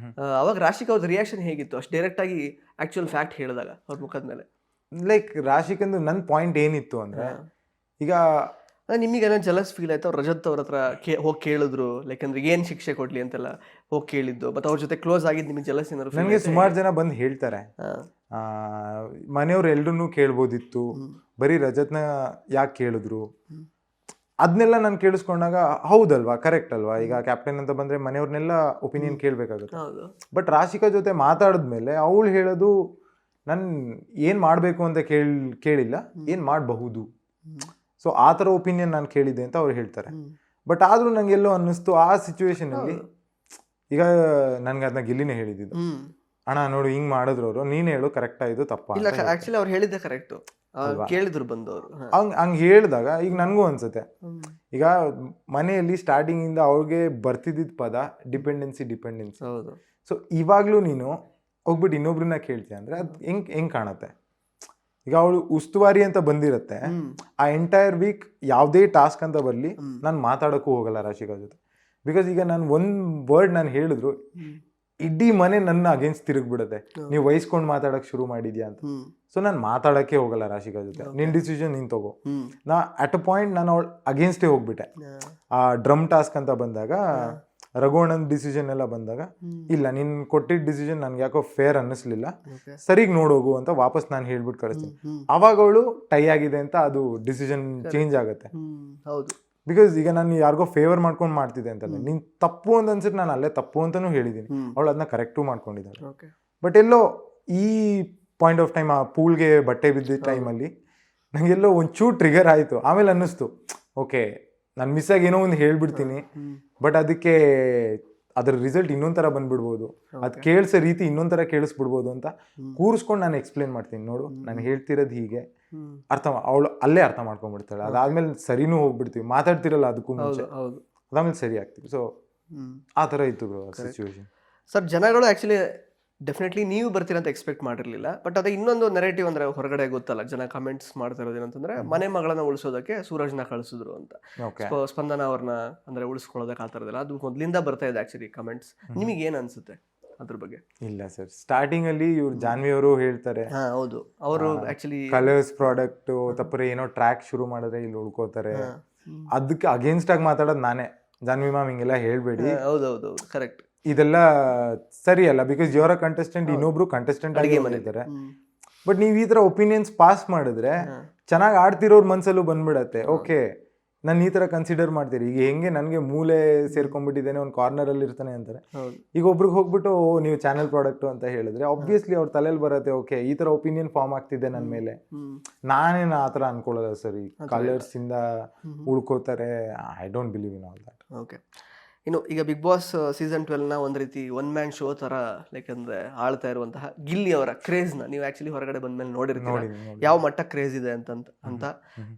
S1: ಅವಾಗ ರಾಶಿಕಾ ಅವ್ರದ್ದು ರಿಯಾಕ್ಷನ್ ಹೇಗಿತ್ತು ಅಷ್ಟು ಡೈರೆಕ್ಟಾಗಿ ಆ್ಯಕ್ಚುಯಲ್ ಫ್ಯಾಕ್ಟ್ ಹೇಳಿದಾಗ ಅವ್ರ ಮುಖದ ಮೇಲೆ?
S2: ಲೈಕ್ ರಾಶಿಕಂದು ನನ್ನ ಪಾಯಿಂಟ್ ಏನಿತ್ತು ಅಂದರೆ, ಈಗ
S1: ನಿಮಗೇನೋ ಜಲಸ್ ಫೀಲ್ ಆಯ್ತು, ರಜತ್ ಅವ್ರ ಹತ್ರ ಹೋಗಿ ಕೇಳಿದ್ರು, ಲೈಕ್ ಅಂದ್ರೆ ಏನು ಶಿಕ್ಷೆ ಕೊಡ್ಲಿ ಅಂತೆಲ್ಲ ಹೋಗಿ ಕೇಳಿದ್ದು, ಮತ್ತು ಅವ್ರ ಜೊತೆ ಕ್ಲೋಸ್ ಆಗಿದ್ದು ನಿಮಗೆ ಜಲಸ್ ಏನಾದ್ರು?
S2: ನನಗೆ ಸುಮಾರು ಜನ ಬಂದು ಹೇಳ್ತಾರೆ, ಮನೆಯವ್ರು ಎಲ್ರೂ ಕೇಳ್ಬೋದಿತ್ತು, ಬರೀ ರಜತ್ನ ಯಾಕೆ ಕೇಳಿದ್ರು, ಅದನ್ನೆಲ್ಲ ನಾನು ಕೇಳಿಸ್ಕೊಂಡಾಗ ಹೌದಲ್ವಾ, ಕರೆಕ್ಟ್ ಅಲ್ವಾ. ಈಗ ಕ್ಯಾಪ್ಟನ್ ಅಂತ ಬಂದರೆ ಮನೆಯವ್ರನ್ನೆಲ್ಲ ಒಪಿನಿಯನ್ ಕೇಳಬೇಕಾಗುತ್ತೆ. ಬಟ್ ರಾಶಿಕಾ ಜೊತೆ ಮಾತಾಡಿದ್ಮೇಲೆ ಅವಳು ಹೇಳೋದು, ನಾನು ಏನು ಮಾಡಬೇಕು ಅಂತ ಕೇಳಿಲ್ಲ, ಏನು ಮಾಡಬಹುದು. ಸೊ ಆ ಥರ ಒಪಿನಿಯನ್ ನಾನು ಕೇಳಿದ್ದೆ ಅಂತ ಅವ್ರು ಹೇಳ್ತಾರೆ. ಬಟ್ ಆದರೂ ನಂಗೆಲ್ಲೋ ಅನ್ನಿಸ್ತು ಆ ಸಿಚುವೇಶನಲ್ಲಿ, ಈಗ ನನ್ಗೆ ಅದನ್ನ ಗಿಲ್ಲಿನೇ ಹೇಳಿದ್ದು, ಅಣ್ಣ ನೋಡು ಹಿಂಗ್ ಮಾಡಿದ್ರು ಅವರು, ನೀನ್ ಹೇಳು ಕರೆಕ್ಟ್ ಆಯ್ತು ತಪ್ಪ.
S1: ಇಲ್ಲ ಆಕ್ಚುಲಿ ಅವ್ರು ಹೇಳಿದ್ದೆ ಕರೆಕ್ಟ್, ಕೇಳಿದ್ರು ಬಂದವರು
S2: ಹಂಗ್ ಹೇಳಿದಾಗ ಈಗ ನನ್ಗೂ ಅನ್ಸುತ್ತೆ, ಈಗ ಮನೆಯಲ್ಲಿ ಸ್ಟಾರ್ಟಿಂಗ್ ಇಂದ ಅವ್ರಿಗೆ ಬರ್ತಿದ್ದ ಪದ ಡಿಪೆಂಡೆನ್ಸಿ. ಸೊ ಇವಾಗ್ಲೂ ನೀನು ಹೋಗ್ಬಿಟ್ಟು ಇನ್ನೊಬ್ರನ್ನ ಕೇಳ್ತೀಯ ಅಂದ್ರೆ ಅದ್ ಹೆಂಗ್ ಕಾಣತ್ತೆ. ಈಗ ಅವಳು ಉಸ್ತುವಾರಿ ಅಂತ ಬಂದಿರತ್ತೆ, ಆ ಎಂಟೈರ್ ವೀಕ್ ಯಾವುದೇ ಟಾಸ್ಕ್ ಅಂತ ಬರಲಿ ನಾನು ಮಾತಾಡೋಕ್ಕೂ ಹೋಗಲ್ಲ ರಾಶಿಕಾ ಜೊತೆ. ಬಿಕಾಸ್ ಈಗ ನಾನು ಒಂದ್ ವರ್ಡ್ ನಾನು ಹೇಳಿದ್ರು ಇಡೀ ಮನೆ ನನ್ನ ಅಗೇನ್ಸ್ಟ್ ತಿರುಗ್ಬಿಡುತ್ತೆ, ನೀವು ವಹಿಸ್ಕೊಂಡು ಮಾತಾಡಕ್ ಶುರು ಮಾಡಿದ್ಯಾ ಅಂತ. ಸೊ ನಾನು ಮಾತಾಡಕ್ಕೆ ಹೋಗಲ್ಲ ರಾಶಿಕಾ ಜೊತೆ, ನಿನ್ ಡಿಸಿಷನ್ ನೀನ್ ತಗೋ. ನಾ ಅಟ್ ಅ ಪಾಯಿಂಟ್ ನಾನು ಅವಳು ಅಗೇನ್ಸ್ಟೇ ಹೋಗ್ಬಿಟ್ಟೆ. ಆ ಡ್ರಮ್ ಟಾಸ್ಕ್ ಅಂತ ಬಂದಾಗ, ರಘುವಣ್ಣನ ಡಿಸಿಷನ್ ಎಲ್ಲ ಬಂದಾಗ, ಇಲ್ಲ ನೀನ್ ಕೊಟ್ಟಿದ್ದ ಡಿಸಿಷನ್ ನನ್ಗೆ ಯಾಕೋ ಫೇರ್ ಅನ್ನಿಸ್ಲಿಲ್ಲ, ಸರಿಗ್ ನೋಡೋಗು ಅಂತ ವಾಪಸ್ ನಾನು ಹೇಳ್ಬಿಟ್ಟು ಕಳಿಸ್ತೀನಿ. ಅವಾಗ ಅವಳು ಟೈ ಆಗಿದೆ ಅಂತ ಅದು ಡಿಸಿಷನ್ ಚೇಂಜ್ ಆಗುತ್ತೆ. ಬಿಕಾಸ್ ಈಗ ನಾನು ಯಾರಿಗೋ ಫೇವರ್ ಮಾಡ್ಕೊಂಡು ಮಾಡ್ತಿದ್ದೆ ಅಂತಲ್ಲ, ನೀನ್ ತಪ್ಪು ಅಂತ ಅನ್ಸಿಟ್ಟು ನಾನು ಅಲ್ಲೇ ತಪ್ಪು ಅಂತಾನೂ ಹೇಳಿದ್ದೀನಿ, ಅವಳು ಅದನ್ನ ಕರೆಕ್ಟು ಮಾಡ್ಕೊಂಡಿದ್ದಾಳೆ. ಬಟ್ ಎಲ್ಲೋ ಈ ಪಾಯಿಂಟ್ ಆಫ್ ಟೈಮ್ ಆ ಪೂಲ್ಗೆ ಬಟ್ಟೆ ಬಿದ್ದಿದ್ದ ಟೈಮಲ್ಲಿ ನಂಗೆಲ್ಲೋ ಒಂಚೂರು ಟ್ರಿಗರ್ ಆಯಿತು. ಆಮೇಲೆ ಅನ್ನಿಸ್ತು ಓಕೆ ನಾನು ಮಿಸ್ ಆಗಿ ಏನೋ ಒಂದು ಹೇಳ್ಬಿಡ್ತೀನಿ, ಬಟ್ ಅದಕ್ಕೆ ಅದ್ರ ರಿಸಲ್ಟ್ ಇನ್ನೊಂದ್ ತರ ಬಂದ್ಬಿಡ್ಬೋದು, ಅದ್ ಕೇಳಿಸೋ ರೀತಿ ಇನ್ನೊಂದ್ ತರ ಕೇಳಿಸ್ಬಿಡ್ಬೋದು ಅಂತ ಕೂರಿಸ್ಕೊಂಡು ನಾನು ಎಕ್ಸ್ಪ್ಲೇನ್ ಮಾಡ್ತೀನಿ. ನೋಡು ನಾನು ಹೇಳ್ತಿರೋದು ಹೀಗೆ, ಅವಳು ಅಲ್ಲೇ ಅರ್ಥ ಮಾಡ್ಕೊಂಡ್ಬಿಡ್ತಾಳೆ. ಅದಾದ್ಮೇಲೆ ಸರಿನೂ ಹೋಗ್ಬಿಡ್ತೀವಿ, ಮಾತಾಡ್ತಿರಲ್ಲ ಅದಕ್ಕೂ ಮುಂಚೆ, ಅದಾದ್ಮೇಲೆ ಸರಿ ಆಗ್ತೀವಿ. ಸೊ ಆ ತರ ಇತ್ತು ಬ್ರೋ ಸಿಚುವೇಶನ್.
S1: ಸರ್ ಜನಗಳು ಆಕ್ಚುಲಿ ಡೆಫಿನೆಟ್ಲಿ ನೀವು ಬರ್ತೀರ ಅಂತ ಎಕ್ಸ್ಪೆಕ್ಟ್ ಮಾಡಿರಲಿಲ್ಲ. ಬಟ್ ಅದೇ ಇನ್ನೊಂದು ನೆರೇಟಿವ್ ಅಂದ್ರೆ ಹೊರಗಡೆ ಗೊತ್ತಲ್ಲ, ಜನ ಕಮೆಂಟ್ಸ್ ಮಾಡ್ತಾ ಇರೋದು ಏನಂತಂದ್ರೆ ಮನೆ ಮಗಳನ್ನ ಉಳಿಸೋದಕ್ಕೆ ಸೂರಜ್ನ ಕಳಿಸಿದ್ರು ಅಂತ, ಸ್ಪಂದನ ಅವ್ರನ್ನ ಅಂದ್ರೆ ಉಳಿಸ್ಕೊಳ್ಳೋದಕ್ಕೆ ಆ ಥರದಲ್ಲ, ಅದು ಮೊದಲಿಂದ ಬರ್ತಾ ಇದೆ ಆಕ್ಚುಲಿ ಕಮೆಂಟ್ಸ್. ನಿಮಗೆ ಏನ್ ಅನ್ಸುತ್ತೆ ಅದ್ರ ಬಗ್ಗೆ?
S2: ಇಲ್ಲ ಸರ್, ಸ್ಟಾರ್ಟಿಂಗ್ ಅಲ್ಲಿ ಇವ್ರು ಜಾನ್ವಿ ಅವರು ಹೇಳ್ತಾರೆ,
S1: ಹೌದು ಅವರು ಆಕ್ಚುಲಿ
S2: ಕಲರ್ಸ್ ಪ್ರಾಡಕ್ಟ್ ತಪ್ಪರೆ ಏನೋ ಟ್ರ್ಯಾಕ್ ಶುರು ಮಾಡಿದ್ರೆ ಇಲ್ಲಿ ಉಳ್ಕೋತಾರೆ, ಅದಕ್ಕೆ ಅಗೇನ್ಸ್ಟ್ ಆಗಿ ಮಾತಾಡೋದು ನಾನೇ, ಜಾನ್ವಿ ಮ್ಯಾಮ್ ಹಿಂಗೆಲ್ಲ ಹೇಳ್ಬೇಡಿ,
S1: ಹೌದೌದು ಕರೆಕ್ಟ್,
S2: ಇದೆಲ್ಲ ಸರಿ ಅಲ್ಲ, ಬಿಕಾಸ್ ಇವರ ಕಂಟೆಸ್ಟೆಂಟ್ ಇನ್ನೊಬ್ರು ಕಂಟೆಸ್ಟೆಂಟ್ ಆಗಿ ಬಂದಿದ್ದಾರೆ. ಬಟ್ ನೀವು ಈ ತರ ಒಪಿನಿಯನ್ಸ್ ಪಾಸ್ ಮಾಡಿದ್ರೆ ಚೆನ್ನಾಗಿ ಆಡ್ತಿರೋರ್ ಮನ್ಸಲ್ಲೂ ಬಂದ್ಬಿಡತ್ತೆ, ಓಕೆ ನಾನು ಈ ತರ ಕನ್ಸಿಡರ್ ಮಾಡ್ತೀರಿ. ಈಗ ಹೆಂಗೆ ನನಗೆ ಮೂಲೆ ಸೇರ್ಕೊಂಡ್ಬಿಟ್ಟಿದ್ದೇನೆ, ಒಂದು ಕಾರ್ನರ್ ಅಲ್ಲಿ ಇರ್ತಾನೆ ಅಂತಾರೆ, ಈಗ ಒಬ್ರಿಗೆ ಹೋಗ್ಬಿಟ್ಟು ನೀವು ಚಾನೆಲ್ ಪ್ರಾಡಕ್ಟ್ ಅಂತ ಹೇಳಿದ್ರೆ ಆಬ್ವಿಯಸ್ಲಿ ಅವ್ರ ತಲೆಯಲ್ಲಿ ಬರುತ್ತೆ, ಓಕೆ ಈ ತರ ಒಪಿನಿಯನ್ ಫಾರ್ಮ್ ಆಗ್ತಿದೆ ನನ್ನ ಮೇಲೆ, ನಾನೇನು ಆ ತರ ಅನ್ಕೊಳ್ಳೋದ ಸರಿ, ಕಲರ್ಸ್ ಇಂದ ಉಳ್ಕೋತಾರೆ, I don't believe in all that.
S1: Okay, ಇನ್ನು ಈಗ ಬಿಗ್ ಬಾಸ್ ಸೀಸನ್ 12ನ ಒಂದು ರೀತಿ ಒನ್ ಮ್ಯಾನ್ ಶೋ ತರ ಲೈಕ್ ಅಂದ್ರೆ ಆಳ್ತಾ ಇರುವಂತಹ ಗಿಲ್ಲಿ ಅವರ ಕ್ರೇಜ್ನ ನೀವು ಆಕ್ಚುಲಿ ಹೊರಗಡೆ ಬಂದ್ಮೇಲೆ ನೋಡಿರ್ತೀರ ಯಾವ ಮಟ್ಟ ಕ್ರೇಜ್ ಇದೆ ಅಂತ.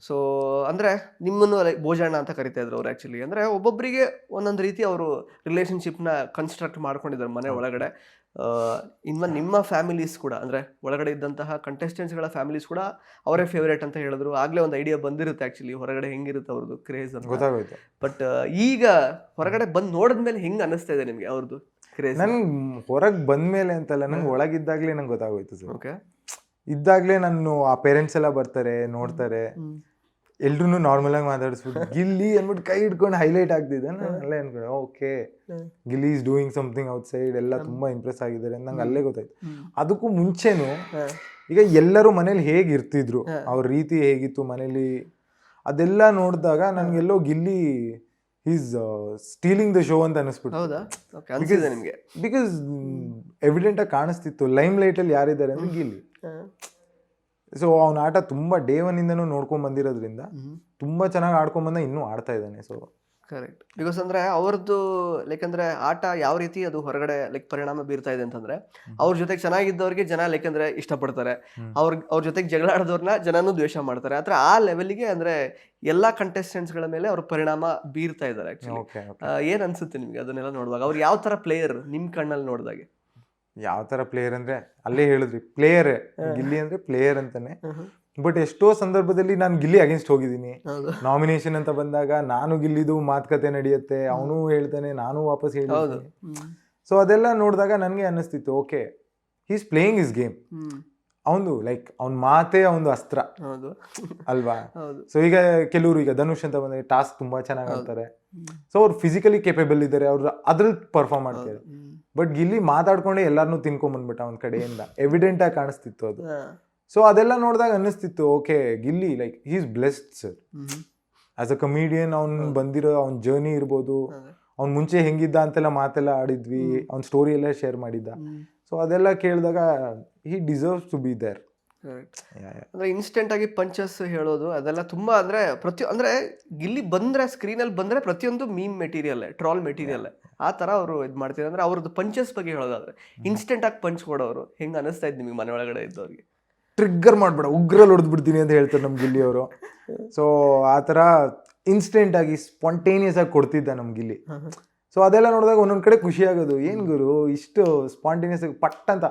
S1: ಸೊ ಅಂದ್ರೆ ನಿಮ್ಮನ್ನು ಲೈಕ್ ಭೋಜಣ್ಣ ಅಂತ ಕರಿತಾ ಇದ್ರು ಅವ್ರು ಆಕ್ಚುಲಿ, ಅಂದ್ರೆ ಒಬ್ಬೊಬ್ಬರಿಗೆ ಒಂದೊಂದು ರೀತಿ ಅವರು ರಿಲೇಶನ್ಶಿಪ್ನ ಕನ್ಸ್ಟ್ರಕ್ಟ್ ಮಾಡ್ಕೊಂಡಿದ್ದಾರೆ ಮನೆ ಒಳಗಡೆ. ಇನ್ವನ್ ನಿಮ್ಮ ಫ್ಯಾಮಿಲೀಸ್ ಕೂಡ ಅಂದ್ರೆ ಒಳಗಡೆ ಇದ್ದಂತಹ ಕಂಟೆಸ್ಟೆಂಟ್ಸ್ಗಳ ಫ್ಯಾಮಿಲೀಸ್ ಕೂಡ ಅವರೇ ಫೇವರೇಟ್ ಅಂತ ಹೇಳಿದ್ರು. ಆಗ್ಲೇ ಒಂದು ಐಡಿಯಾ ಬಂದಿರುತ್ತೆ ಆಕ್ಚುಲಿ ಹೊರಗಡೆ ಹೆಂಗಿರುತ್ತೆ ಅವ್ರದ್ದು ಕ್ರೇಜ್ ಅಂತ ಗೊತ್ತಾಗೋಯ್ತು. ಬಟ್ ಈಗ ಹೊರಗಡೆ ಬಂದು ನೋಡಿದ್ಮೇಲೆ ಹೆಂಗ್ ಅನಿಸ್ತಾ ಇದೆ ನಿಮ್ಗೆ ಅವ್ರದ್ದು ಕ್ರೇಜ್?
S2: ನನ್ಗೆ ಹೊರಗೆ ಬಂದ್ಮೇಲೆ ಅಂತಲ್ಲ, ನಂಗೆ ಒಳಗಿದ್ದಾಗ್ಲೇ ನಂಗೆ ಗೊತ್ತಾಗೋಯ್ತು ಸರ್.
S1: ಓಕೆ,
S2: ಇದ್ದಾಗ್ಲೇ ನಾನು ಆ ಪೇರೆಂಟ್ಸ್ ಎಲ್ಲ ಬರ್ತಾರೆ ನೋಡ್ತಾರೆ, ಎಲ್ರು ನಾರ್ಮಲ್ ಆಗಿ ಮಾತಾಡಿಸ್ಬಿಟ್ಟು ಗಿಲ್ಲಿ ಅಂದ್ಬಿಟ್ಟು ಕೈ ಹಿಡ್ಕೊಂಡು ಹೈಲೈಟ್ ಆಗ್ತಿದ್ದೆ, ನಾನು ಅಲ್ಲೇ ಅನ್ಕೊಂಡೆ okay Gilli is doing something out side, ಎಲ್ಲ ತುಂಬಾ ಇಂಪ್ರೆಸ್ ಆಗಿದ್ದಾರೆ ನಂಗೆ ಅಲ್ಲೇ ಗೊತ್ತಾಯ್ತು. ಅದಕ್ಕೂ ಮುಂಚೆನು ಈಗ ಎಲ್ಲರೂ ಮನೇಲಿ ಹೇಗೆ ಇರ್ತಿದ್ರು, ಅವ್ರ ರೀತಿ ಹೇಗಿತ್ತು ಮನೇಲಿ, ಅದೆಲ್ಲ ನೋಡಿದಾಗ ನನ್ಗೆಲ್ಲೋ Gilli is stealing the show ಅಂತ ಅನಿಸ್ಬಿಟ್ಟು. ಬಿಕಾಸ್ ಎವಿಡೆಂಟ್ ಆಗಿ ಕಾಣಿಸ್ತಿತ್ತು ಲೈಮ್ ಲೈಟ್ ಅಲ್ಲಿ ಯಾರಿದ್ದಾರೆ ಅಂದ್ರೆ ಗಿಲ್ಲಿ. ಸೊ ಅವ್ನ ಆಟ ತುಂಬಾ ಡೇ ಒನ್ ಇಂದನೂ ನೋಡ್ಕೊಂಡ್ ಬಂದಿರೋದ್ರಿಂದ ತುಂಬಾ ಚೆನ್ನಾಗಿ ಆಡ್ಕೊಂಡ್ ಬಂದ, ಇನ್ನೂ ಆಡ್ತಾ ಇದ್ದಾನೆ. ಸೊ
S1: ಕರೆಕ್ಟ್, ಬಿಕಾಸ್ ಅಂದ್ರೆ ಅವ್ರದ್ದು ಲೈಕ್ ಅಂದ್ರೆ ಆಟ ಯಾವ ರೀತಿ ಅದು ಹೊರಗಡೆ ಲೈಕ್ ಪರಿಣಾಮ ಬೀರ್ತಾ ಇದೆ ಅಂತಂದ್ರೆ ಅವ್ರ ಜೊತೆಗೆ ಚೆನ್ನಾಗಿದ್ದವ್ರಿಗೆ ಜನ ಲೈಕ್ ಅಂದ್ರೆ ಇಷ್ಟಪಡ್ತಾರೆ, ಅವ್ರ ಜೊತೆಗೆ ಜಗಳ ಆಡೋದವ್ರನ್ನ ಜನನೂ ದ್ವೇಷ ಮಾಡ್ತಾರೆ. ಆದ್ರೆ ಆ ಲೆವೆಲ್ಗೆ ಅಂದ್ರೆ ಎಲ್ಲಾ ಕಂಟೆಸ್ಟೆಂಟ್ಸ್ ಗಳ ಮೇಲೆ ಅವ್ರ ಪರಿಣಾಮ ಬೀರ್ತಾ ಇದ್ದಾರೆ ಆಕ್ಚುಲಿ. ಏನ್ ಅನ್ಸುತ್ತೆ ನಿಮ್ಗೆ ಅದನ್ನೆಲ್ಲ ನೋಡುವಾಗ? ಅವ್ರು ಯಾವ ತರ ಪ್ಲೇಯರ್ ನಿಮ್ ಕಣ್ಣಲ್ಲಿ ನೋಡಿದಾಗೆ?
S2: ಯಾವ ತರ ಪ್ಲೇಯರ್ ಅಂದ್ರೆ ಅಲ್ಲೇ ಹೇಳಿದ್ರಿ, ಪ್ಲೇಯರ್ ಗಿಲ್ಲಿ ಅಂದ್ರೆ ಪ್ಲೇಯರ್ ಅಂತಾನೆ. ಬಟ್ ಎಷ್ಟೋ ಸಂದರ್ಭದಲ್ಲಿ ನಾನು ಗಿಲ್ಲಿ ಅಗೇನ್ಸ್ಟ್ ಹೋಗಿದ್ದೀನಿ. ನಾಮಿನೇಷನ್ ಅಂತ ಬಂದಾಗ ನಾನು ಗಿಲ್ಲಿದು ಮಾತುಕತೆ ನಡೆಯುತ್ತೆ, ಅವನು ಹೇಳ್ತಾನೆ ನಾನು ವಾಪಸ್ ಹೇಳ್ತೀನಿ. ಸೊ ಅದೆಲ್ಲ ನೋಡಿದಾಗ ನನಗೆ ಅನ್ನಿಸ್ತಿತ್ತು okay he's playing his game. ಅವನು ಲೈಕ್ ಅವ್ನ ಮಾತೇ ಒಂದು ಅಸ್ತ್ರ ಅಲ್ವಾ. ಸೊ ಈಗ ಕೆಲವರು ಈಗ ಧನುಷ್ ಅಂತ ಬಂದಾಗ ಟಾಸ್ಕ್ ತುಂಬಾ ಚೆನ್ನಾಗಿ ಆಡ್ತಾರೆ, ಸೊ ಅವ್ರು ಫಿಸಿಕಲಿ ಕೇಪೇಬಲ್ ಇದ್ದಾರೆ, ಅವ್ರು ಅದ್ರಲ್ಲಿ ಪರ್ಫಾರ್ಮ್ ಮಾಡ್ತಾರೆ. ಬಟ್ ಗಿಲ್ಲಿ ಮಾತಾಡ್ಕೊಂಡೆ ಎಲ್ಲಾರನ್ನೂ ತಿನ್ಕೊಂಡ್ ಬಂದ್ಬಿಟ್ಟ ಅವನ ಕಡೆಯಿಂದ, ಎವಿಡೆಂಟ್ ಆಗಿ ಕಾಣಿಸ್ತಿತ್ತು ಅದು. ಸೊ ಅದೆಲ್ಲ ನೋಡಿದಾಗ ಅನ್ನಿಸ್ತಿತ್ತು okay Gilli like he is blessed sir as a comedian. ಅವ್ನ್ ಬಂದಿರೋ ಅವ್ನ ಜರ್ನಿ ಇರ್ಬೋದು, ಅವ್ನ್ ಮುಂಚೆ ಹೆಂಗಿದ್ದ ಅಂತೆಲ್ಲ ಮಾತೆಲ್ಲ ಆಡಿದ್ವಿ, ಅವ್ನ ಸ್ಟೋರಿ ಎಲ್ಲ ಶೇರ್ ಮಾಡಿದ್ದ. ಸೊ ಅದೆಲ್ಲ ಕೇಳಿದಾಗ he deserves to be there.
S1: ಅಂದ್ರೆ ಇನ್ಸ್ಟೆಂಟ್ ಆಗಿ ಪಂಚಸ್ ಹೇಳೋದು ಅದೆಲ್ಲ ತುಂಬಾ ಅಂದ್ರೆ ಅಂದ್ರೆ ಗಿಲ್ಲಿ ಬಂದ್ರೆ ಸ್ಕ್ರೀನಲ್ಲಿ ಬಂದ್ರೆ ಪ್ರತಿಯೊಂದು ಮೀಮ್ ಮೆಟೀರಿಯಲ್, ಟ್ರಾಲ್ ಮೆಟೀರಿಯಲ್, ಆ ತರ ಅವರು ಇದು ಮಾಡ್ತಿದ್ದಾರೆ. ಅಂದ್ರೆ ಅವ್ರದ್ದು ಪಂಚಸ್ ಬಗ್ಗೆ ಹೇಳೋದಾದ್ರೆ ಇನ್ಸ್ಟೆಂಟ್ ಆಗಿ ಪಂಚ್ ಕೊಡೋರು ಹೆಂಗ್ ಅನಿಸ್ತಾ ಇದ್ ನಿಮಗೆ ಮನೆ ಒಳಗಡೆ ಇದ್ದವ್ರಿಗೆ?
S2: ಟ್ರಿಗ್ಗರ್ ಮಾಡ್ಬೇಡ, ಉಗ್ರಲ್ಲಿ ಹೊಡೆದ್ ಬಿಡ್ತೀನಿ ಅಂತ ಹೇಳ್ತಾರೆ ನಮ್ ಗಿಲ್ಲಿ ಅವರು. ಸೊ ಆ ತರ ಇನ್ಸ್ಟೆಂಟ್ ಆಗಿ ಸ್ಪಾಂಟೇನಿಯಸ್ ಆಗಿ ಕೊಡ್ತಿದ್ದ ನಮ್ ಗಿಲ್ಲಿ. ಸೊ ಅದೆಲ್ಲ ನೋಡಿದಾಗ ಒಂದೊಂದ್ ಕಡೆ ಖುಷಿ ಆಗೋದು, ಏನ್ ಗುರು ಇಷ್ಟು ಸ್ಪಾಂಟೇನಿಯಸ್ ಆಗಿ ಪಟ್ ಅಂತ.